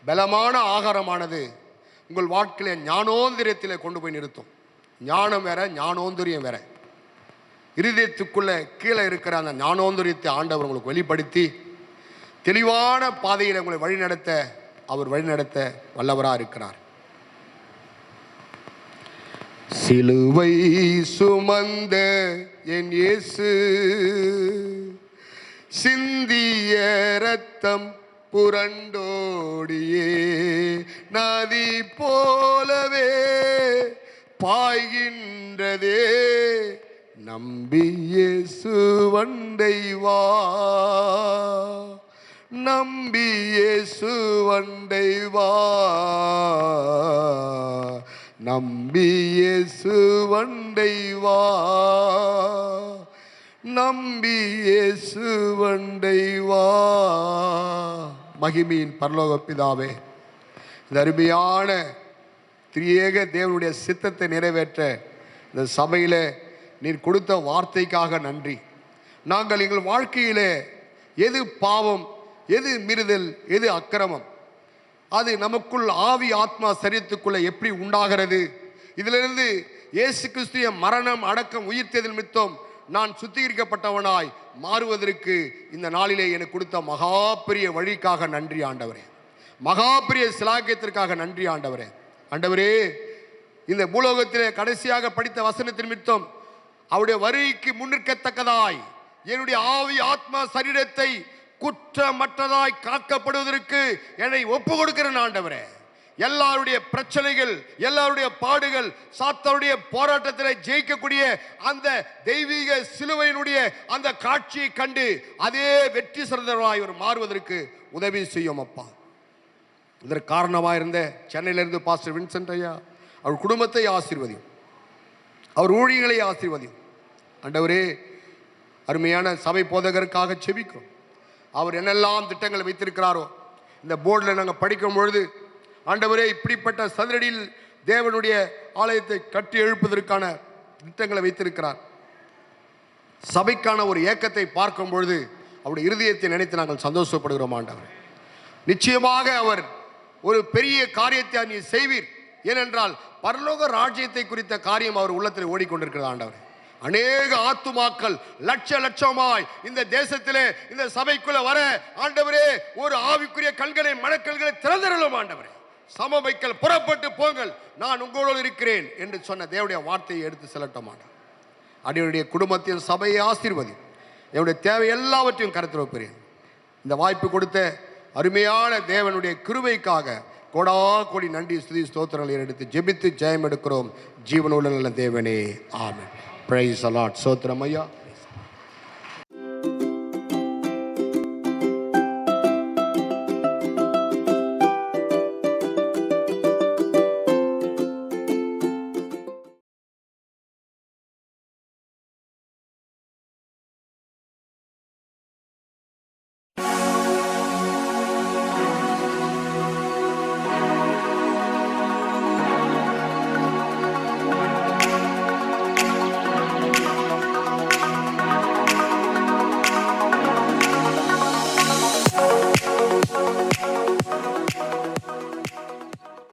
பலமான ஆகாரமானது உங்கள் வாழ்க்கையில ஞானோந்திரியத்தில் கொண்டு போய் நிறுத்தும். ஞானம் வேற, ஞானோந்திரியம் வேற. இருதயத்துக்குள்ள கீழே இருக்கிற அந்த ஞானோந்திரியத்தை ஆண்டவர் உங்களுக்கு வெளிப்படுத்தி தெளிவான பாதையில் உங்களை வழிநடத்த அவர் வழிநடத்த வல்லவராக இருக்கிறார். சிலுவை சுமந்த என் இயேசு சிந்திய இரத்தம் புரண்டோடியே நதி போலவே பாய்கின்றதே, நம்பி இயேசு வண்டை வா, நம்பி இயேசு வண்டை வா, நம்பி இயேசு வண்டை வா, நம்பி இயேசு வண்டை வா. மகிமையின் பரலோக பிதாவே, இந்த அருமையான திரியேக தேவனுடைய சித்தத்தை நிறைவேற்ற இந்த சபையில் நீர் கொடுத்த வார்த்தைக்காக நன்றி. நாங்கள் எங்கள் வாழ்க்கையிலே எது பாவம், எது மீறுதல், எது அக்கிரமம், அது நமக்குள் ஆவி, ஆத்மா, சரீரத்துக்குள்ள எப்படி உண்டாகிறது, இதிலிருந்து இயேசு கிறிஸ்துவின் மரணம், அடக்கம், உயிர்த்தெழுதல் நிமித்தம் நான் சுத்திகரிக்கப்பட்டவனாய் மாறுவதற்கு இந்த நாளிலே எனக்கு கொடுத்த மகா பெரிய வழிக்காக நன்றி ஆண்டவரே. மகா பெரிய சிலாக்கியத்திற்காக நன்றி ஆண்டவரே. ஆண்டவரே, இந்த பூலோகத்திலே கடைசியாக படித்த வசனத்தின் நிமித்தம் அவருடைய வருகைக்கு முன்னிற்கத்தக்கதாய் என்னுடைய ஆவி, ஆத்மா, சரீரத்தை குற்றமற்றதாய் காக்கப்படுவதற்கு என்னை ஒப்பு கொடுக்கிறேன் ஆண்டவரே. எல்லாருடைய பிரச்சனைகள், எல்லாருடைய பாடுகள், சாத்தானுடைய போராட்டத்தில் ஜெயிக்கக்கூடிய அந்த தெய்வீக சிலுவையினுடைய அந்த காட்சியை கண்டு அதே வெற்றி சிறந்தவராய் இவர் மாறுவதற்கு உதவி செய்யும் அப்பா. இதற்கு காரணமாக இருந்த சென்னையிலிருந்து பாஸ்டர் வின்சென்ட் ஐயா, அவர் குடும்பத்தை ஆசீர்வதியும், அவர் ஊழியர்களை ஆசீர்வதியும் ஆண்டவரே. அருமையான சபை போதகருக்காக செபிக்கிறோம். அவர் என்னெல்லாம் திட்டங்களை வைத்திருக்கிறாரோ இந்த போர்டில் நாங்கள் படிக்கும் பொழுது ஆண்டவரே, இப்படிப்பட்ட சதுரடியில் தேவனுடைய ஆலயத்தை கட்டி எழுப்பதற்கான திட்டங்களை வைத்திருக்கிறார். சபைக்கான ஒரு ஏக்கத்தை பார்க்கும் பொழுது அவருடைய இருதயத்தை நினைத்து நாங்கள் சந்தோஷப்படுகிறோம் ஆண்டவர். நிச்சயமாக அவர் ஒரு பெரிய காரியத்தை நீ செய்வீர். ஏனென்றால் பரலோக ராஜ்யத்தை குறித்த காரியம் அவர் உள்ளத்தில் ஓடிக்கொண்டிருக்கிறது ஆண்டவர். அநேக ஆத்துமாக்கள் லட்சமாய் இந்த தேசத்திலே இந்த சபைக்குள்ள வர ஆண்டவரே ஒரு ஆவிக்குரிய கண்களை மனக்கண்களை திறந்திரலும் ஆண்டவரே. சமமைக்கல் புறப்பட்டு போங்கள், நான் உங்களோடு இருக்கிறேன் என்று சொன்ன தேவனுடைய வார்த்தையை எடுத்து செல்லட்டும் ஆண்டவர். அடியுடைய குடும்பத்தின் சபையை ஆசீர்வதி, என்னுடைய தேவை எல்லாவற்றையும் கருத்தில் வைக்கிறேன். இந்த வாய்ப்பு கொடுத்த அருமையான தேவனுடைய கிருபைக்காக கோடா கோடி நன்றி ஸ்துதி ஸ்தோத்திரங்களை எடுத்து ஜெபித்து ஜெயம் எடுக்கிறோம். ஜீவனுள்ள நல்ல தேவனே, ஆமென். Price the Lord. ஸ்தோத்திரம் ஐயா.